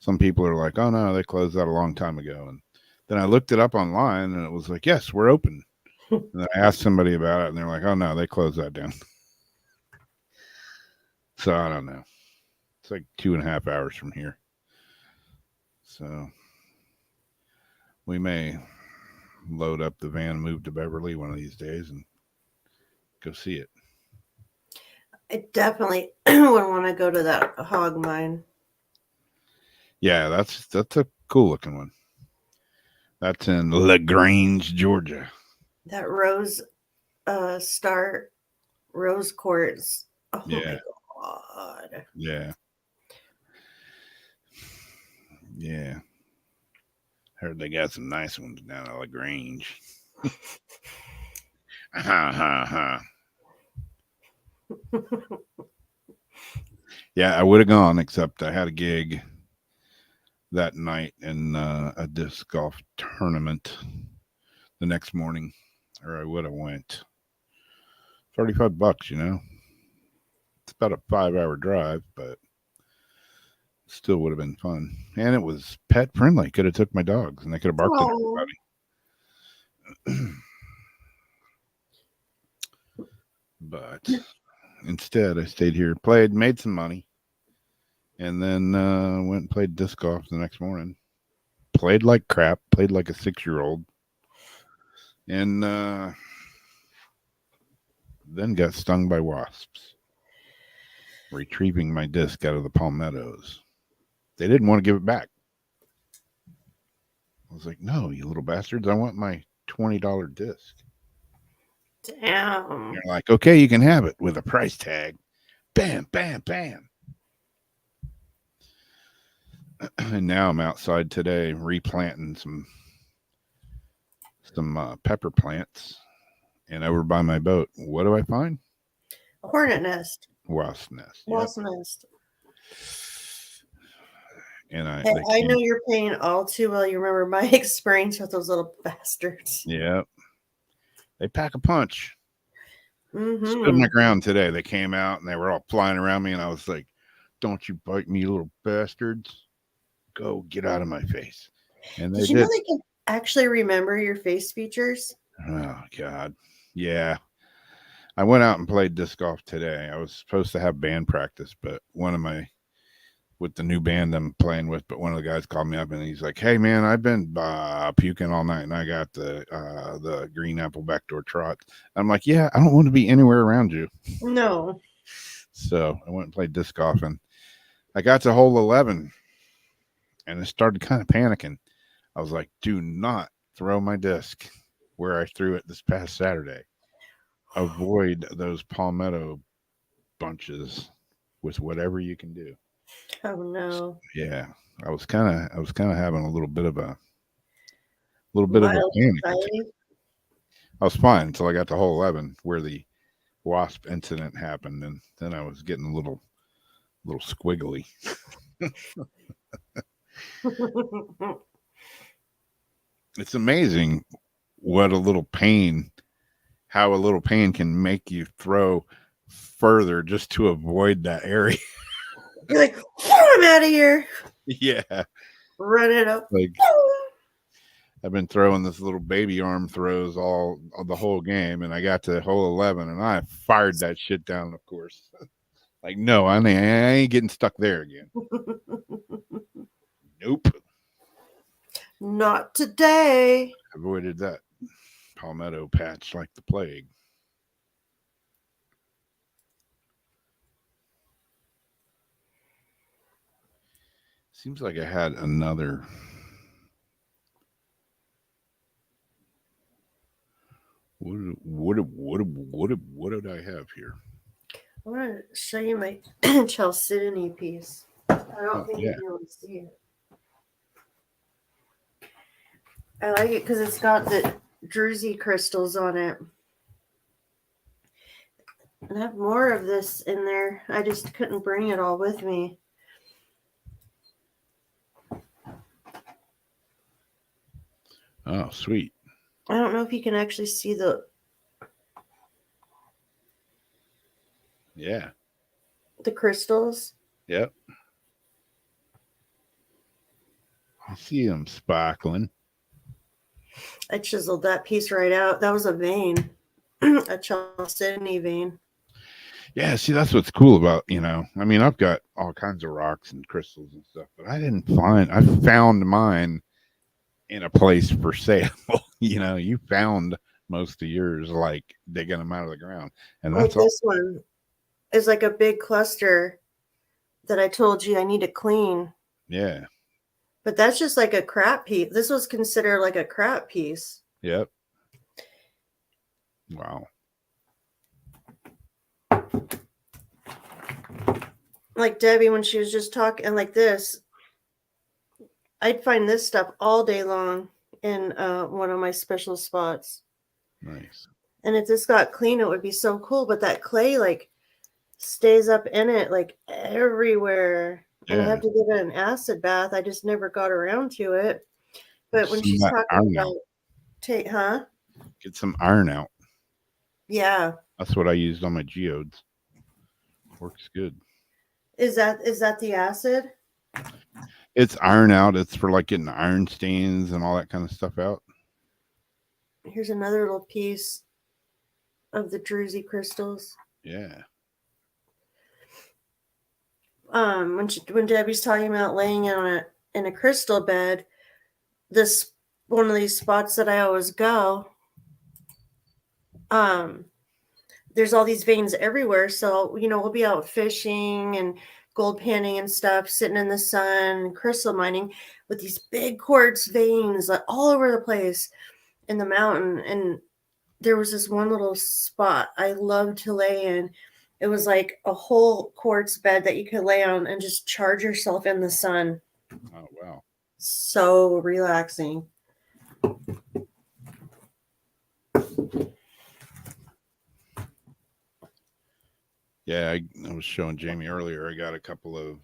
Some people are like, oh no, they closed that a long time ago. And then I looked it up online and it was like, yes, we're open. And I asked somebody about it and they're like, oh no, they closed that down. So I don't know. It's like 2.5 hours from here. So we may load up the van and move to Beverly one of these days and go see it. I definitely would want to go to that hog mine. Yeah, that's a cool looking one. That's in LaGrange, Georgia. That Star Rose Quartz. Oh Yeah. my God. Yeah. Yeah. Heard they got some nice ones down at LaGrange. Ha ha ha. Yeah, I would have gone, except I had a gig that night in a disc golf tournament the next morning, or I would have went. $35, you know. It's about a 5-hour drive, but still would have been fun. And it was pet friendly. Could have took my dogs and they could have barked at Oh. everybody. But instead, I stayed here, made some money, and then went and played disc golf the next morning. Played like crap, played like a 6-year-old, and then got stung by wasps, retrieving my disc out of the palmettos. They didn't want to give it back. I was like, no, you little bastards, I want my $20 disc. Damn. They're like, okay, you can have it with a price tag. Bam, bam, bam. And now I'm outside today replanting some pepper plants. And over by my boat, what do I find? A hornet nest. Wasp nest. Wasp nest. And I know you're paying all too well. You remember my experience with those little bastards. Yeah. They pack a punch. Mm-hmm. Stood my ground today. They came out and they were all flying around me, and I was like, don't you bite me, you little bastards. Go get out of my face. And they did. You know they can actually remember your face features? Oh, God. Yeah. I went out and played disc golf today. I was supposed to have band practice, but with the new band I'm playing with, but one of the guys called me up and he's like, hey, man, I've been puking all night and I got the green apple backdoor trot. I'm like, yeah, I don't want to be anywhere around you. No. So I went and played disc golf and I got to hole 11 and I started kind of panicking. I was like, do not throw my disc where I threw it this past Saturday. Avoid those palmetto bunches with whatever you can do. Oh no. Yeah. I was kind of having a little bit of a panic. I was fine until I got to hole 11 where the wasp incident happened, and then I was getting a little squiggly. It's amazing how a little pain can make you throw further just to avoid that area. You're like, I'm out of here. Yeah. Run it up. Like, I've been throwing this little baby arm throws the whole game, and I got to hole 11, and I fired that shit down, of course. Like, no, I ain't getting stuck there again. Nope. Not today. Avoided that palmetto patch like the plague. Seems like I had another. What did I have here? I want to show you my chalcedony piece. I don't think you'll be able to see it. I like it because it's got the druzy crystals on it. And I have more of this in there. I just couldn't bring it all with me. Oh, sweet. I don't know if you can actually see the... Yeah. The crystals. Yep. I see them sparkling. I chiseled that piece right out. That was a vein. A chalcedony vein. Yeah, see, that's what's cool about, I mean, I've got all kinds of rocks and crystals and stuff, but I found mine in a place for sale. You found most of yours like digging them out of the ground. And that's like this one. is like a big cluster that I told you I need to clean. Yeah. But that's just like a crap piece. This was considered like a crap piece. Yep. Wow. Like Debbie, when she was just talking like this, I'd find this stuff all day long in one of my special spots. Nice. And if this got clean, it would be so cool. But that clay like stays up in it like everywhere. And I Yeah. have to give it an acid bath. I just never got around to it. But when Some she's of that talking iron about Get some iron out. Yeah. That's what I used on my geodes. Works good. Is that the acid? It's iron out. It's for like getting iron stains and all that kind of stuff out. Here's another little piece of the druzy crystals. Yeah. When Debbie's talking about laying in a crystal bed, this one of these spots that I always go, there's all these veins everywhere. So, we'll be out fishing and gold panning and stuff, sitting in the sun, crystal mining with these big quartz veins like, all over the place in the mountain. And there was this one little spot I loved to lay in. It was like a whole quartz bed that you could lay on and just charge yourself in the sun. Oh, wow. So relaxing. Yeah, I was showing Jamie earlier. I got a couple of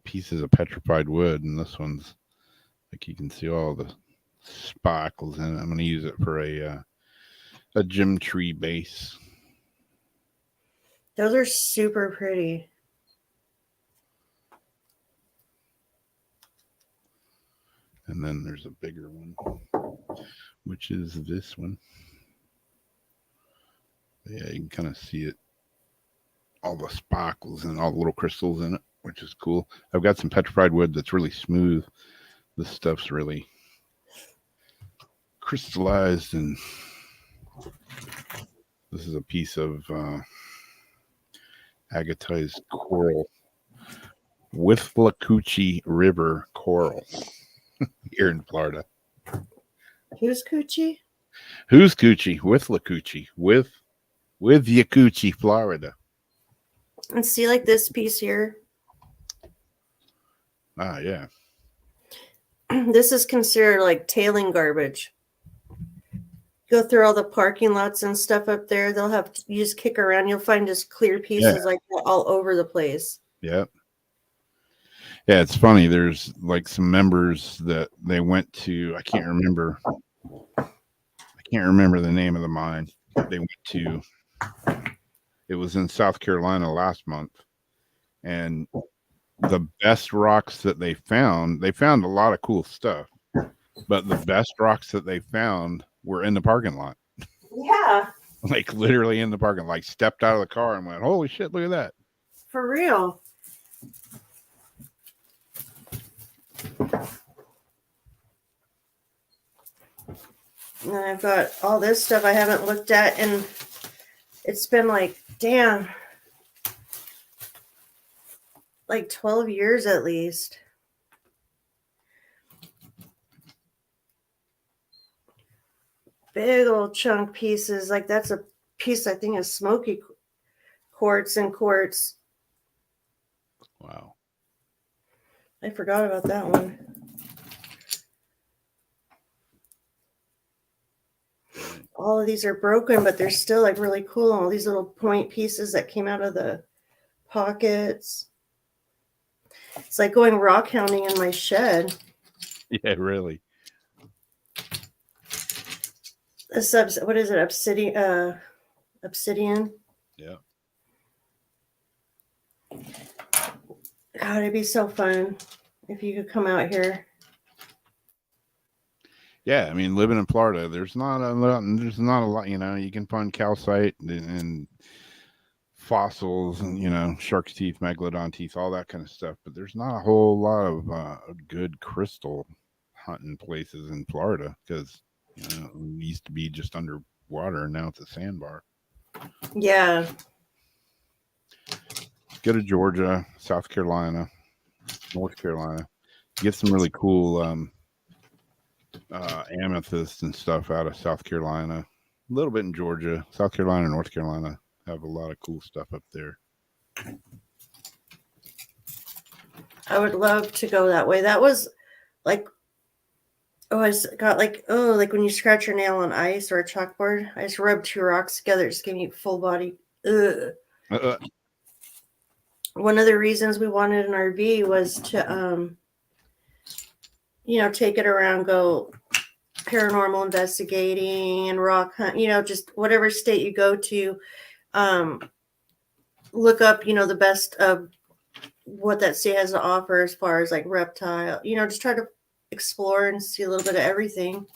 pieces of petrified wood, and this one's like you can see all the sparkles in it. I'm going to use it for a gym tree base. Those are super pretty. And then there's a bigger one, which is this one. Yeah, you can kind of see it. All the sparkles and all the little crystals in it, which is cool. I've got some petrified wood that's really smooth. This stuff's really crystallized, and this is a piece of agatized coral, Withlacoochee River coral here in Florida. Who's Coochie? Who's Coochie? Withlacoochee, with Yakuchee, Florida. And see, like this piece here. Ah, yeah. This is considered like tailing garbage. Go through all the parking lots and stuff up there. They'll have you just kick around. You'll find just clear pieces like that all over the place. Yep. Yeah, it's funny. There's like some members that they went to. I can't remember the name of the mine. They went to. It was in South Carolina last month, and the best rocks that they found a lot of cool stuff, but the best rocks that they found were in the parking lot. Yeah. Like literally in the parking lot. Like stepped out of the car and went, holy shit, look at that. For real. And I've got all this stuff I haven't looked at, and it's been like, damn, like 12 years at least. Big old chunk pieces. Like that's a piece I think is smoky quartz and quartz. Wow. I forgot about that one. All of these are broken, but they're still like really cool. All these little point pieces that came out of the pockets. It's like going rock hounding in my shed. Yeah, really. What is it? Obsidian. Yeah. God, it'd be so fun if you could come out here. Yeah, I mean, living in Florida, there's not a lot. You can find calcite and fossils and shark's teeth, megalodon teeth, all that kind of stuff. But there's not a whole lot of good crystal hunting places in Florida because it used to be just underwater and now it's a sandbar. Yeah. Go to Georgia, South Carolina, North Carolina. Get some really cool amethyst and stuff out of South Carolina. A little bit in Georgia, South Carolina, North Carolina have a lot of cool stuff up there. I would love to go that way. That was like, oh, I got like, oh, like when you scratch your nail on ice or a chalkboard. I just rubbed two rocks together. It just gave me full body. Ugh. One of the reasons we wanted an RV was to, take it around, go paranormal investigating and rock hunt, just whatever state you go to, look up, the best of what that state has to offer as far as like reptile, just try to explore and see a little bit of everything.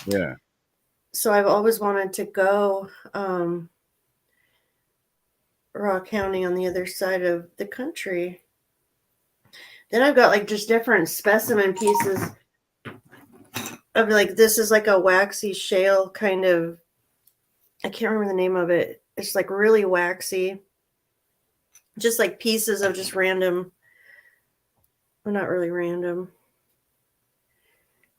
Yeah. So I've always wanted to go rock hounding on the other side of the country. Then I've got like just different specimen pieces of like, this is like a waxy shale kind of, I can't remember the name of it. It's like really waxy. Just like pieces of just random, well, not really random,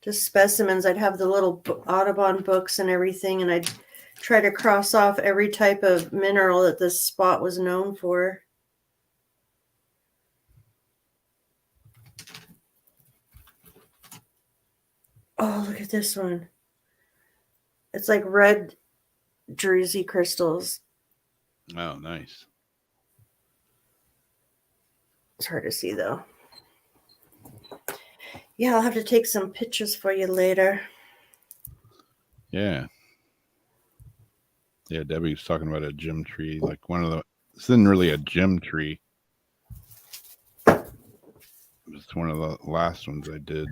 just specimens. I'd have the little Audubon books and everything, and I'd try to cross off every type of mineral that this spot was known for. Oh, look at this one. It's like red druzy crystals. Oh, nice. It's hard to see though. Yeah, I'll have to take some pictures for you later. Yeah. Yeah, Debbie was talking about a gem tree, like this isn't really a gem tree. It's one of the last ones I did.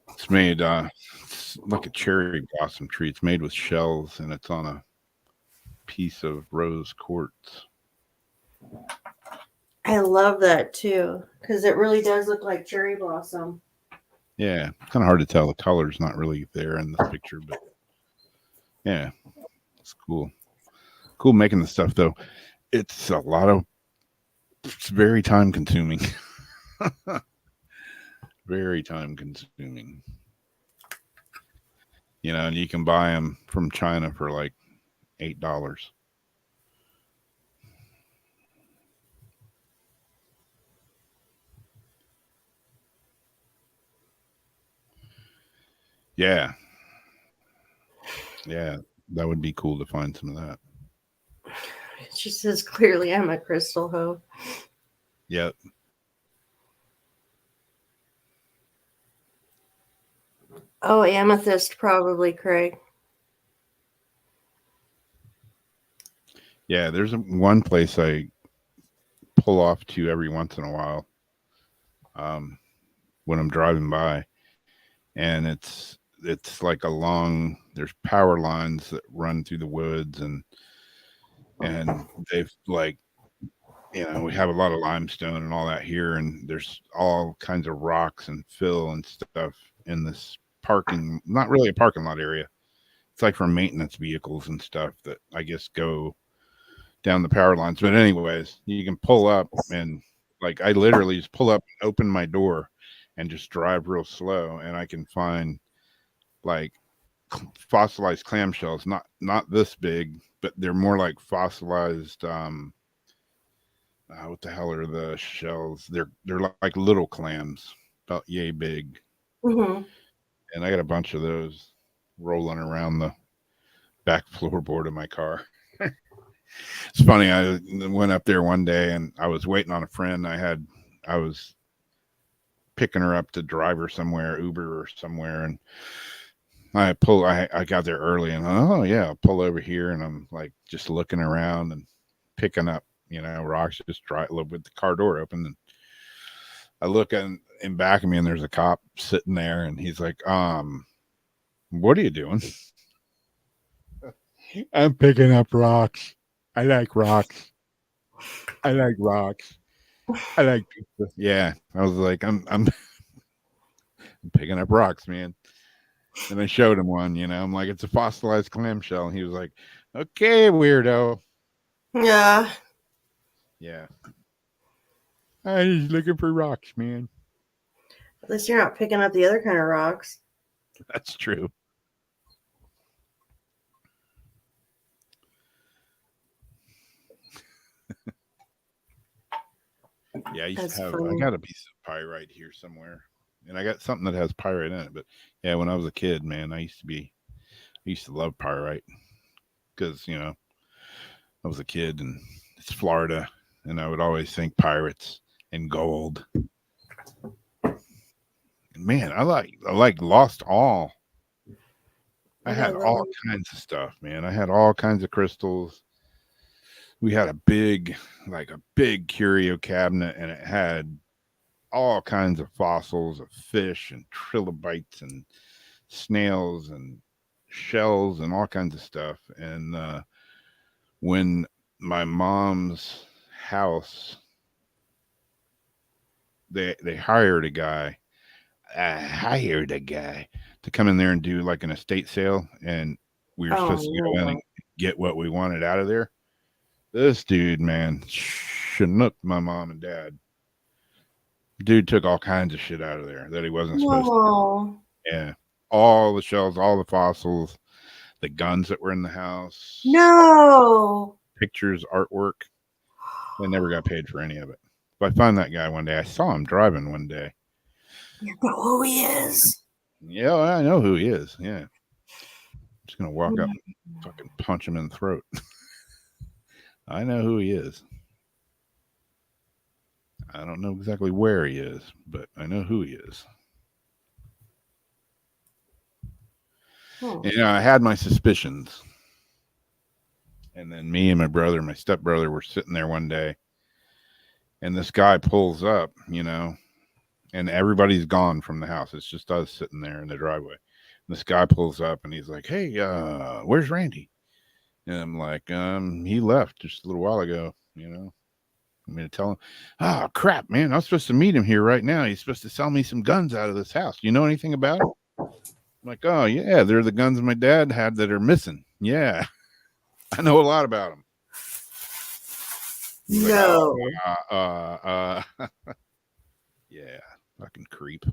It's made it's like a cherry blossom tree. It's made with shells and it's on a piece of rose quartz. I love that too, because it really does look like cherry blossom. Yeah, kind of hard to tell. The color's not really there in this picture, but yeah, it's cool. Cool making the stuff though. It's very time consuming. Very time consuming. And you can buy them from China for like $8. Yeah. Yeah, that would be cool to find some of that. She says, clearly I'm a crystal hoe. Yep. Oh, amethyst probably, Craig. Yeah, there's one place I pull off to every once in a while when I'm driving by. And it's like there's power lines that run through the woods and they've like, we have a lot of limestone and all that here, and there's all kinds of rocks and fill and stuff in this not really a parking lot area. It's like for maintenance vehicles and stuff that I guess go down the power lines. But anyways, you can pull up and like I literally just pull up and open my door and just drive real slow, and I can find like fossilized clamshells, not this big, but they're more like fossilized what the hell are the shells? They're like little clams, about yay big. Mm-hmm. And I got a bunch of those rolling around the back floorboard of my car. It's funny. I went up there one day and I was waiting on a friend. I was picking her up to drive her somewhere, Uber or somewhere, and I got there early and oh yeah, I'll pull over here, and I'm like just looking around and picking up, rocks, just with the car door open, and I look in back of me and there's a cop sitting there, and he's like, what are you doing? I'm picking up rocks. I like rocks. I like rocks. I like pizza. Yeah. I was like, I'm picking up rocks, man. And I showed him one, I'm like, it's a fossilized clamshell. And he was like, okay, weirdo. Yeah. Yeah. I was looking for rocks, man. At least you're not picking up the other kind of rocks. That's true. Yeah, I used That's to have. I funny. got a piece of pyrite here somewhere, and I got something that has pyrite in it. But yeah, when I was a kid, man, I used to love pyrite because I was a kid and it's Florida, and I would always think pirates and gold. Man, I lost all. I had all kinds of stuff, man. I had all kinds of crystals. We had a big curio cabinet, and it had all kinds of fossils of fish and trilobites and snails and shells and all kinds of stuff. And when my mom's house, they hired a guy. I hired a guy to come in there and do like an estate sale, and we were supposed to go in and get what we wanted out of there. This dude, man, chinooked my mom and dad. Dude took all kinds of shit out of there that he wasn't supposed to. Yeah. All the shells, all the fossils, the guns that were in the house. No. Pictures, artwork. They never got paid for any of it. But I found that guy one day. I saw him driving one day. You know who he is. Yeah, I know who he is. Yeah. I'm just going to walk up and fucking punch him in the throat. I know who he is. I don't know exactly where he is, but I know who he is. And, I had my suspicions. And then me and my brother, my stepbrother, were sitting there one day, and this guy pulls up, and everybody's gone from the house. It's just us sitting there in the driveway. And this guy pulls up, and he's like, "Hey, where's Randy?" And I'm like, he left just a little while ago, I'm going to tell him, "Oh, crap, man. I'm supposed to meet him here right now. He's supposed to sell me some guns out of this house. You know anything about it?" I'm like, "Oh, yeah, they're the guns my dad had that are missing. Yeah, I know a lot about them." No. Like, yeah, fucking creep.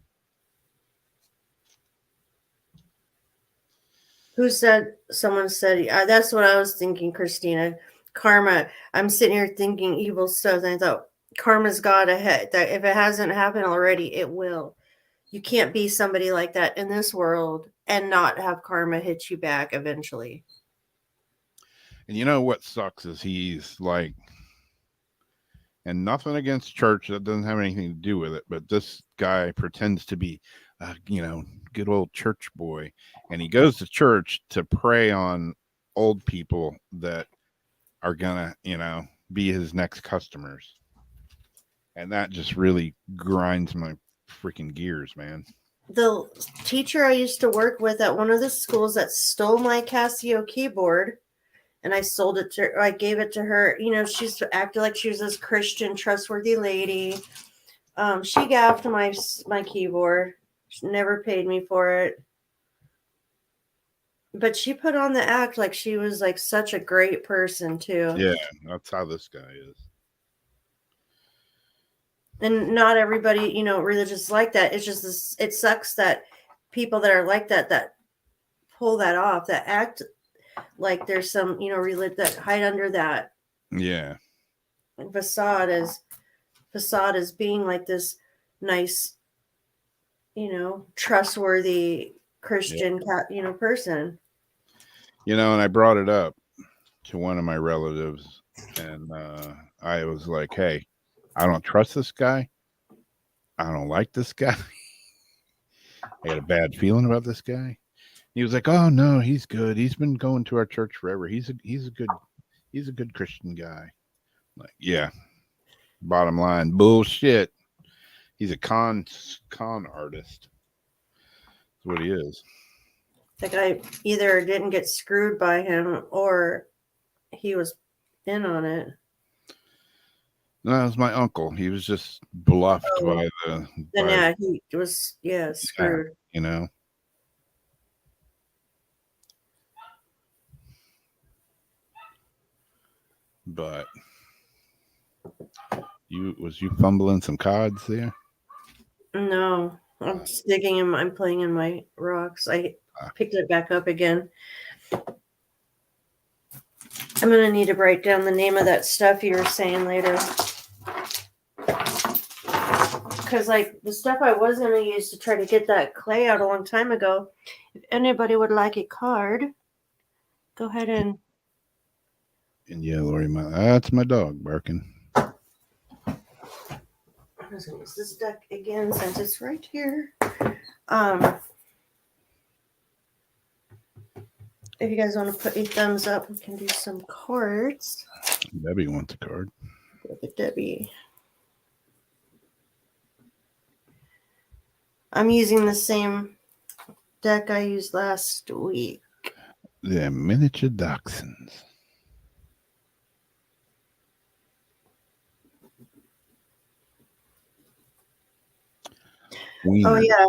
Someone said, that's what I was thinking, Christina. Karma. I'm sitting here thinking evil stuff, and I thought, karma's got ahead. That if it hasn't happened already, it will. You can't be somebody like that in this world and not have karma hit you back eventually. And you know what sucks is he's like, and nothing against church, that doesn't have anything to do with it, but this guy pretends to be good old church boy, and he goes to church to prey on old people that are gonna be his next customers, and that just really grinds my freaking gears, man. The teacher I used to work with at one of the schools that stole my Casio keyboard, and I sold it to her, I gave it to her. She's acted like she was this Christian, trustworthy lady. She gaffed my keyboard. She never paid me for it. But she put on the act like she was like such a great person too. Yeah, that's how this guy is. And not everybody, religious like that. It's just this, it sucks that people that are like that pull that off, that act like there's some, that hide under that. Yeah. Facade as being like this nice, trustworthy Christian, person. And I brought it up to one of my relatives, and I was like, "Hey, I don't trust this guy. I don't like this guy. I got a bad feeling about this guy." He was like, "Oh no, he's good. He's been going to our church forever. He's a good Christian guy." I'm like, yeah. Bottom line, bullshit. He's a con artist. That's what he is. Like I either didn't get screwed by him or he was in on it. No, that was my uncle. He was just bluffed by the. Yeah, he was screwed. But Was you fumbling some cards there? No, I'm just digging in. I'm playing in my rocks. I picked it back up again. I'm gonna need to write down the name of that stuff you were saying later. Because like the stuff I was gonna use to try to get that clay out a long time ago. If anybody would like a card, go ahead and. And yeah, Lori, that's my dog barking. I'm just gonna use this deck again since it's right here. If you guys want to put a thumbs up, we can do some cards. Debbie wants a card. Look at Debbie. I'm using the same deck I used last week. The miniature dachshunds. Oh yeah,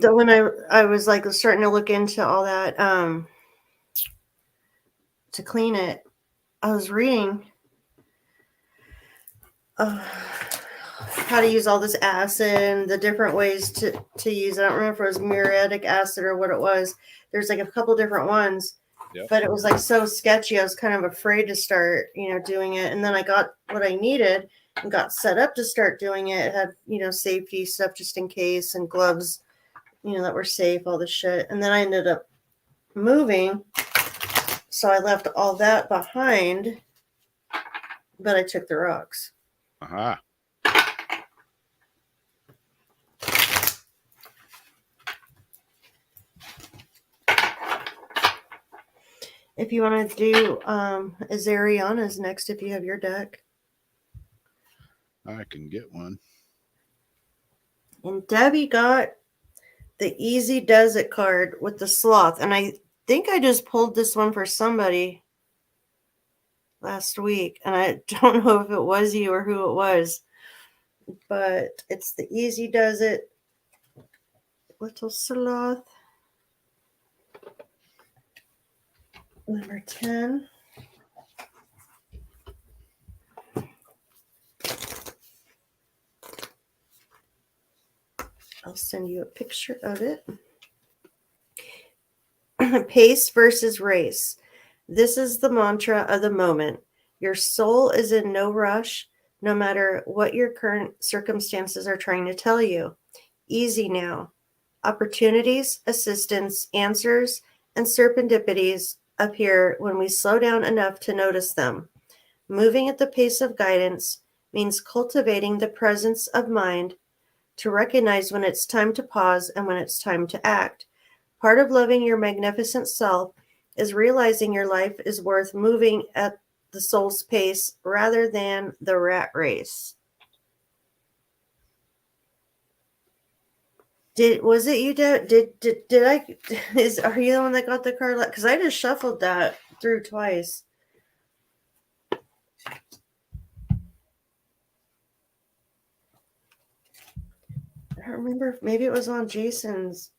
when I was like starting to look into all that to clean it, I was reading how to use all this acid and the different ways to use it. I don't remember if it was muriatic acid or what it was. There's like a couple different ones, but it was like so sketchy. I was kind of afraid to start, doing it. And then I got what I needed and got set up to start doing it. It had, safety stuff just in case and gloves, that were safe, all this shit. And then I ended up moving. So I left all that behind, but I took the rocks. Aha. If you want to do Azariana's next, if you have your deck. I can get one. And Debbie got the Easy Does It card with the sloth. And I think I just pulled this one for somebody last week. And I don't know if it was you or who it was. But it's the Easy Does It little sloth. Number 10. I'll send you a picture of it. Pace versus race. This is the mantra of the moment. Your soul is in no rush, no matter what your current circumstances are trying to tell you. Easy now. Opportunities, assistance, answers, and serendipities appear when we slow down enough to notice them. Moving at the pace of guidance means cultivating the presence of mind to recognize when it's time to pause and when it's time to act. Part of loving your magnificent self is realizing your life is worth moving at the soul's pace rather than the rat race. Was it you? Did I? Are you the one that got the card? Because I just shuffled that through twice. I don't remember. Maybe it was on Jason's.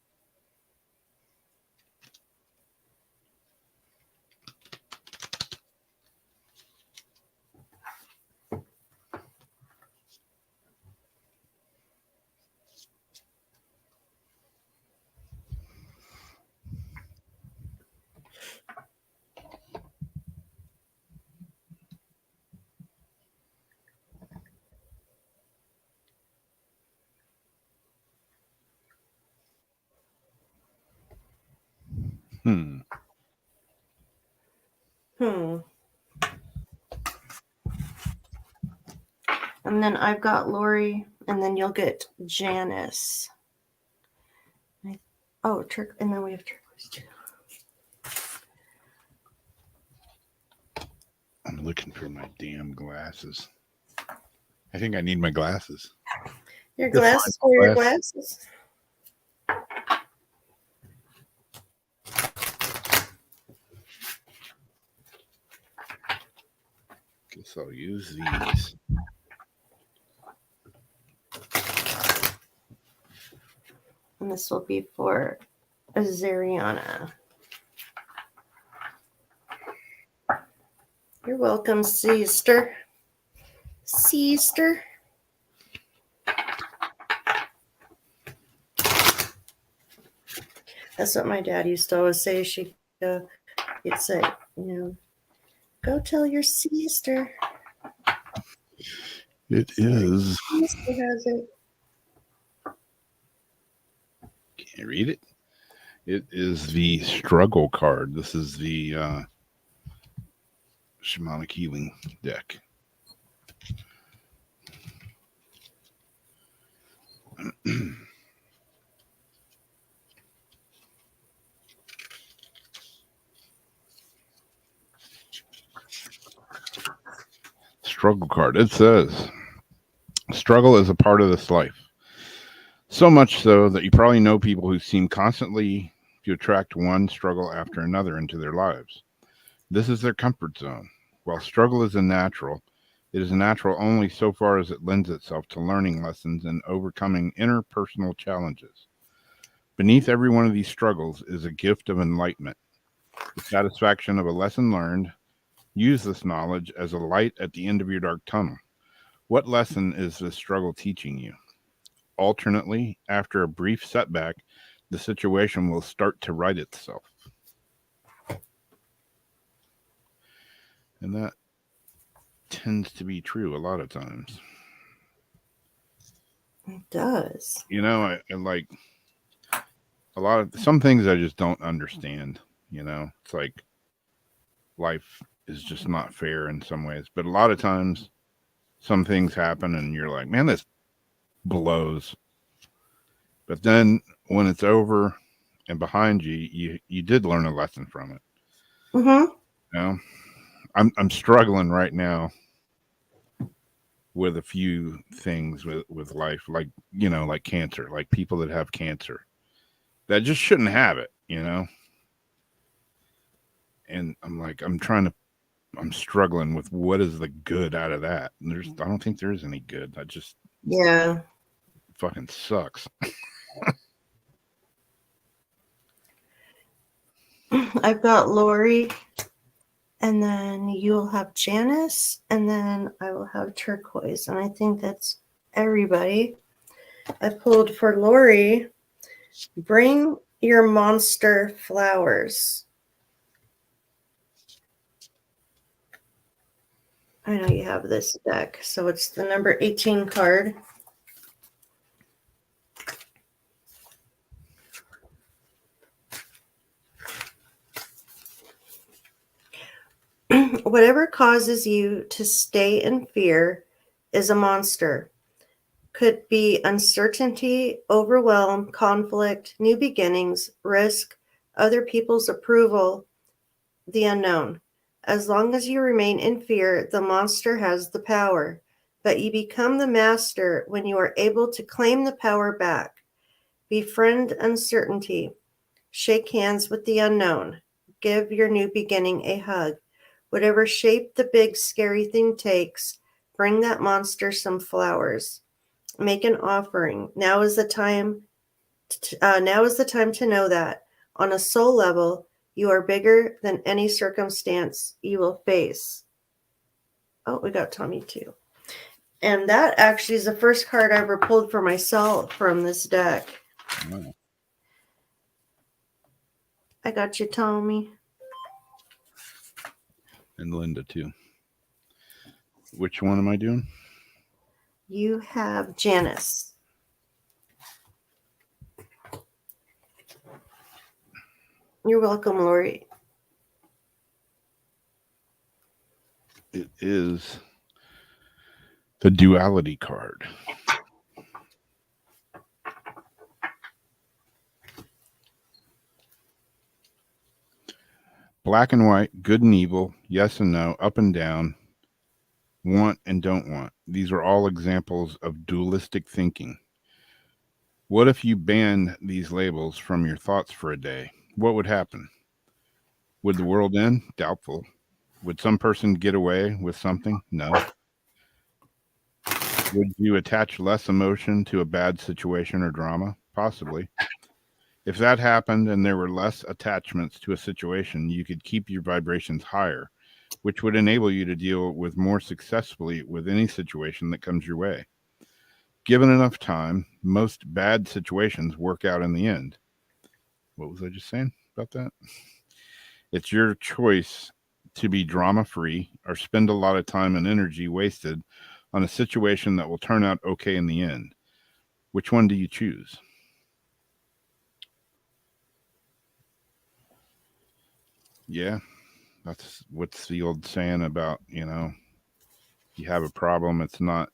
And then I've got Lori, and then you'll get Janice. Oh, and then we have turquoise too. I'm looking for my damn glasses. I think I need my glasses. Your glasses or your glasses? Guess I'll use these. And this will be for Azariana. You're welcome, sister. Sister. That's what my dad used to always say. He'd say, go tell your sister. It is. Sister has it. Can't read it. It is the struggle card. This is the shamanic healing deck. Struggle card. It says, struggle is a part of this life. So much so that you probably know people who seem constantly to attract one struggle after another into their lives. This is their comfort zone. While struggle is natural, it is natural only so far as it lends itself to learning lessons and overcoming interpersonal challenges. Beneath every one of these struggles is a gift of enlightenment, the satisfaction of a lesson learned. Use this knowledge as a light at the end of your dark tunnel. What lesson is this struggle teaching you? Alternately, after a brief setback, the situation will start to right itself. And that tends to be true a lot of times. It does. I like a lot of some things I just don't understand. It's like life is just not fair in some ways. But a lot of times some things happen and you're like, man, this blows. But then when it's over and behind you, you did learn a lesson from it. Mm-hmm. I'm struggling right now with a few things with life, like like cancer, like people that have cancer that just shouldn't have it, and I'm struggling with what is the good out of that. And I don't think there is any good. Yeah, fucking sucks. I've got Lori, and then you'll have Janice, and then I will have Turquoise, and I think that's everybody. I pulled for Lori, bring your monster flowers. I know you have this deck, so it's the number 18 card. Whatever causes you to stay in fear is a monster. Could be uncertainty, overwhelm, conflict, new beginnings, risk, other people's approval, the unknown. As long as you remain in fear, the monster has the power, but you become the master when you are able to claim the power back. Befriend uncertainty. Shake hands with the unknown. Give your new beginning a hug. Whatever shape the big scary thing takes, bring that monster some flowers. Make an offering. Now is the time to know that on a soul level, you are bigger than any circumstance you will face. Oh, we got Tommy too. And that actually is the first card I ever pulled for myself from this deck. Wow. I got you, Tommy. And Linda too. Which one am I doing? You have Janice. You're welcome, Lori. It is the duality card. Black and white, good and evil, yes and no, up and down, want and don't want. These are all examples of dualistic thinking. What if you banned these labels from your thoughts for a day? What would happen? Would the world end? Doubtful. Would some person get away with something? No. Would you attach less emotion to a bad situation or drama? Possibly. If that happened and there were less attachments to a situation, you could keep your vibrations higher. which would enable you to deal with more successfully with any situation that comes your way. Given enough time, most bad situations work out in the end. What was I just saying about that? It's your choice to be drama-free or spend a lot of time and energy wasted on a situation that will turn out okay in the end. Which one do you choose? Yeah, that's what's the old saying about, you have a problem, it's not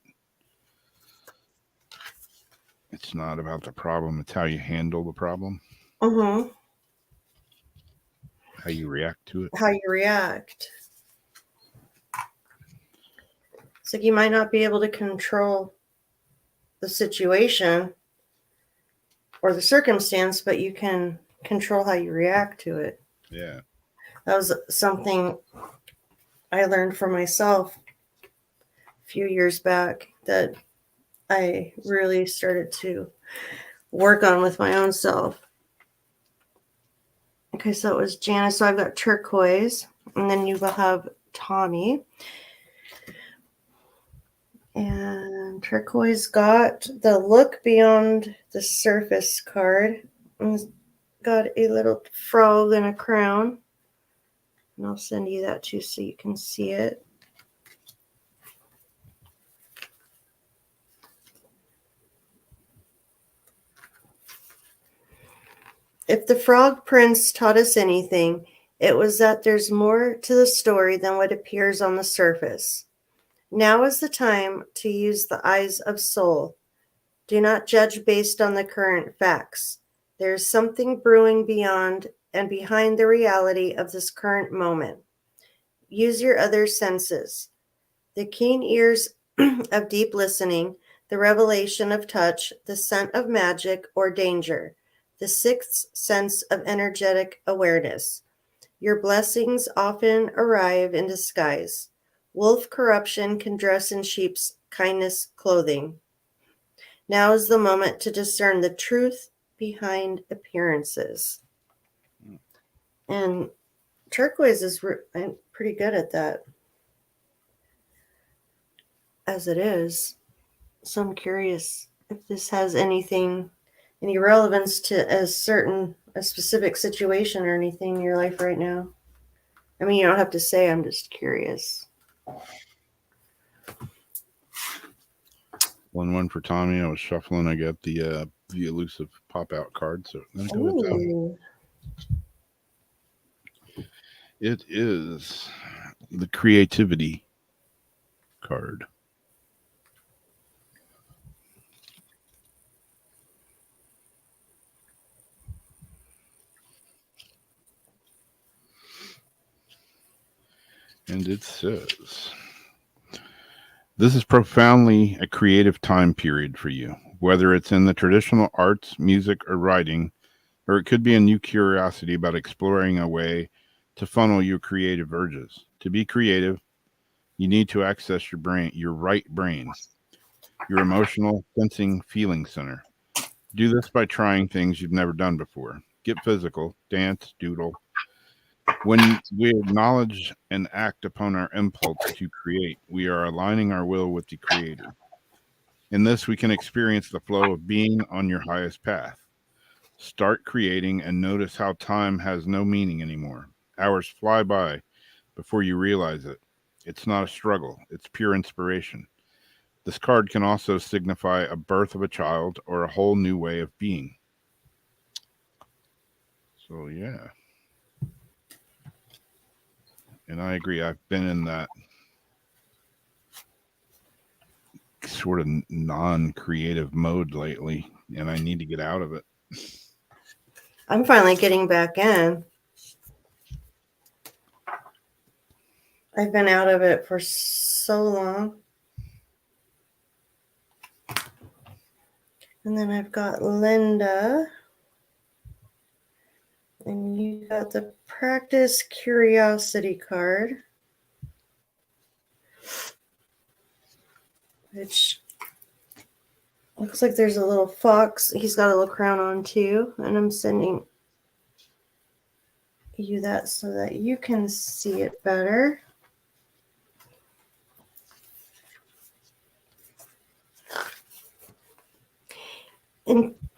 about the problem, it's how you handle the problem, Mm-hmm. how you react to it. How you react. It's like you might not be able to control the situation or the circumstance, but you can control how you react to it. Yeah. That was something I learned for myself a few years back that I really started to work on with my own self. Okay, so it was Janice. So I've got turquoise, and then you will have Tommy. And turquoise got the look beyond the surface card. And it's got a little frog and a crown. And I'll send you that too so you can see it. If the Frog Prince taught us anything, it was that there's more to the story than what appears on the surface. Now is the time to use the eyes of soul. Do not judge based on the current facts. There is something brewing beyond and behind the reality of this current moment. Use your other senses. The keen ears of deep listening, the revelation of touch, the scent of magic or danger, the sixth sense of energetic awareness. Your blessings often arrive in disguise. Wolf corruption can dress in sheep's kindness clothing. Now is the moment to discern the truth behind appearances. And turquoise is I'm pretty good at that, as it is. So I'm curious if this has any relevance to a specific situation or anything in your life right now. I mean, you don't have to say, I'm just curious. One for Tommy. I was shuffling. I got the elusive pop out card. So I'm gonna go with that one. It is the creativity card. And it says, this is profoundly a creative time period for you, whether it's in the traditional arts, music, or writing, or it could be a new curiosity about exploring a way to funnel your creative urges. To be creative, you need to access your brain, your right brain, your emotional, sensing, feeling center. Do this by trying things you've never done before. Get physical, dance, doodle. When we acknowledge and act upon our impulse to create, we are aligning our will with the Creator. In this, we can experience the flow of being on your highest path. Start creating and notice how time has no meaning anymore. Hours fly by before you realize it. It's not a struggle, it's pure inspiration. This card can also signify a birth of a child or a whole new way of being. So, yeah. And I agree. I've been in that sort of non-creative mode lately, and I need to get out of it. I'm finally getting back in. I've been out of it for so long. And then I've got Linda. And you got the practice curiosity card, which looks like there's a little fox. He's got a little crown on too. And I'm sending you that so that you can see it better.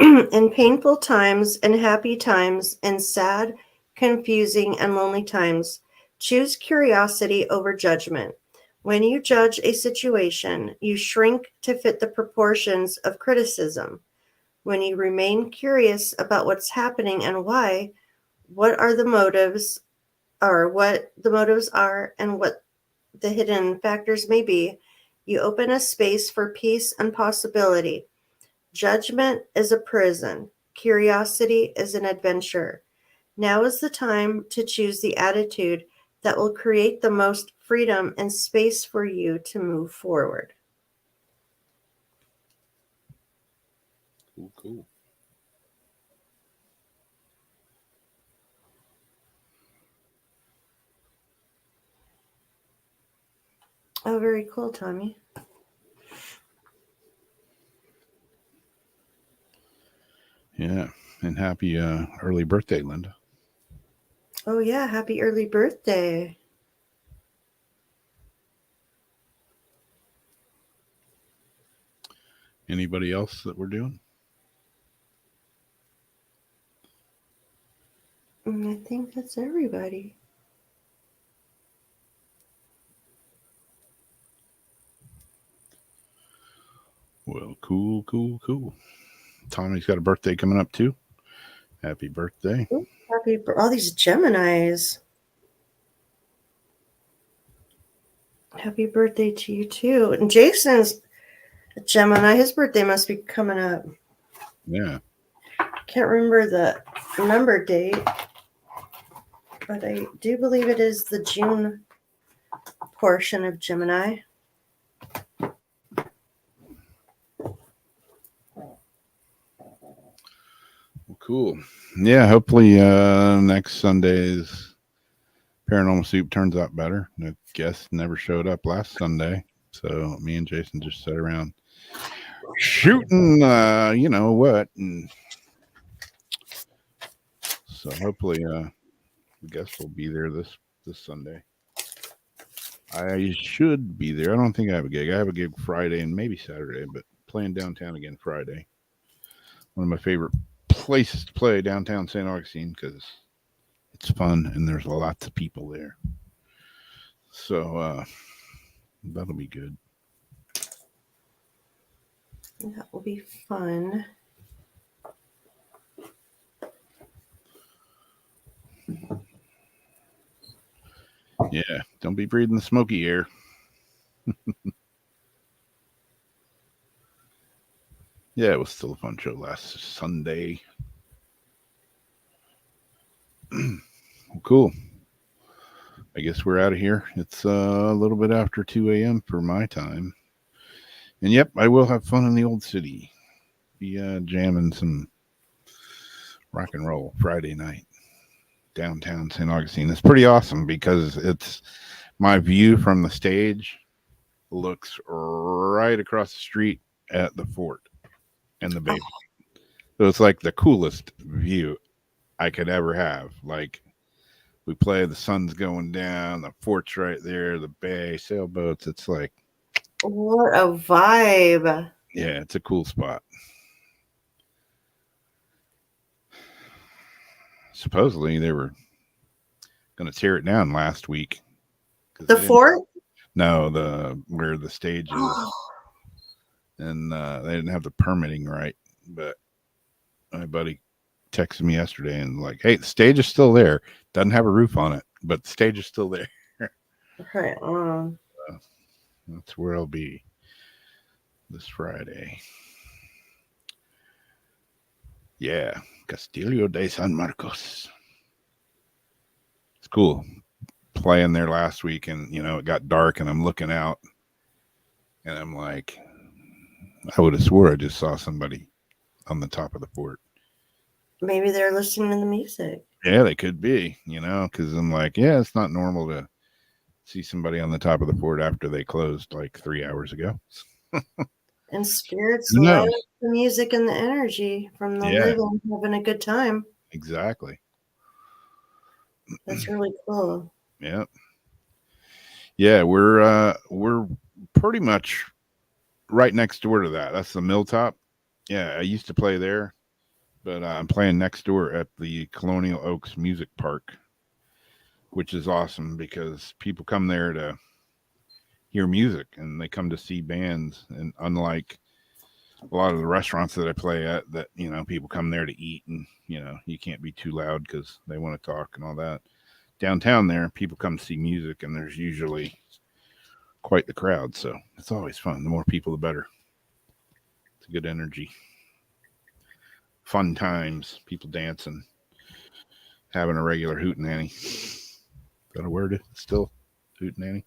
In painful times and happy times, in sad, confusing, and lonely times, choose curiosity over judgment. When you judge a situation, you shrink to fit the proportions of criticism. When you remain curious about what's happening and why, what are the motives, or what the motives are, and what the hidden factors may be, you open a space for peace and possibility. Judgment is a prison. Curiosity is an adventure. Now is the time to choose the attitude that will create the most freedom and space for you to move forward. Cool. Oh, very cool, Tommy. Yeah. And happy early birthday, Linda. Oh, yeah. Happy early birthday. Anybody else that we're doing? I think that's everybody. Well, cool. Tommy's got a birthday coming up too. Happy birthday. Ooh, happy all these Geminis. Happy birthday to you too. And Jason's a Gemini. His birthday must be coming up. Yeah. Can't remember the number date, but I do believe it is the June portion of Gemini. Well, cool. Yeah, hopefully next Sunday's Paranormal Soup turns out better. The guest never showed up last Sunday, so me and Jason just sat around shooting you know what, and so hopefully the guest will be there this Sunday. I should be there. I don't think I have a gig. I have a gig Friday and maybe Saturday, but playing downtown again Friday. One of my favorite places to play, downtown St. Augustine, because it's fun and there's lots of people there. So that'll be good. That will be fun. Yeah, don't be breathing the smoky air. Yeah, it was still a fun show last Sunday. Cool. I guess we're out of here. It's a little bit after 2 a.m. for my time. And yep, I will have fun in the old city. Be jamming some rock and roll Friday night downtown St. Augustine. It's pretty awesome because it's my view from the stage looks right across the street at the fort and the bay. So it's like the coolest view I could ever have. Like we play, the sun's going down, the fort's right there, the bay, sailboats. It's like, what a vibe. Yeah, it's a cool spot. Supposedly they were going to tear it down last week. The fort? No, where the stage is. And they didn't have the permitting right. But my buddy texted me yesterday and like, hey, the stage is still there. Doesn't have a roof on it, but the stage is still there. Right on. That's where I'll be this Friday. Yeah, Castillo de San Marcos. It's cool. Playing there last week, and it got dark, and I'm looking out, and I'm like, I would have swore I just saw somebody on the top of the fort. Maybe they're listening to the music. Yeah, they could be, because I'm like, yeah, it's not normal to see somebody on the top of the fort after they closed like 3 hours ago. And spirits love the music and the energy from the living, having a good time. Exactly. That's really cool. Yeah. Yeah, we're pretty much right next door to that. That's the Milltop. Yeah, I used to play there. But I'm playing next door at the Colonial Oaks Music Park, which is awesome because people come there to hear music and they come to see bands. And unlike a lot of the restaurants that I play at, that, you know, people come there to eat and, you know, you can't be too loud because they want to talk and all that. Downtown there, people come to see music and there's usually quite the crowd. So it's always fun. The more people, the better. It's a good energy. Fun times, people dancing, having a regular hootenanny. Is that a word still? Hootenanny?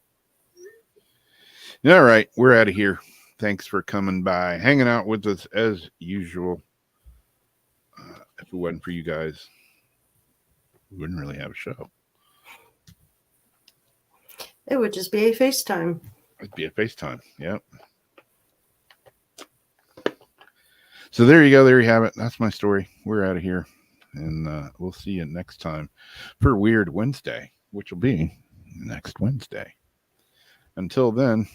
All right, we're out of here. Thanks for coming by, hanging out with us as usual. If it wasn't for you guys, we wouldn't really have a show. It would just be a FaceTime. It'd be a FaceTime. Yep. So there you go. There you have it. That's my story. We're out of here. And we'll see you next time for Weird Wednesday, which will be next Wednesday. Until then,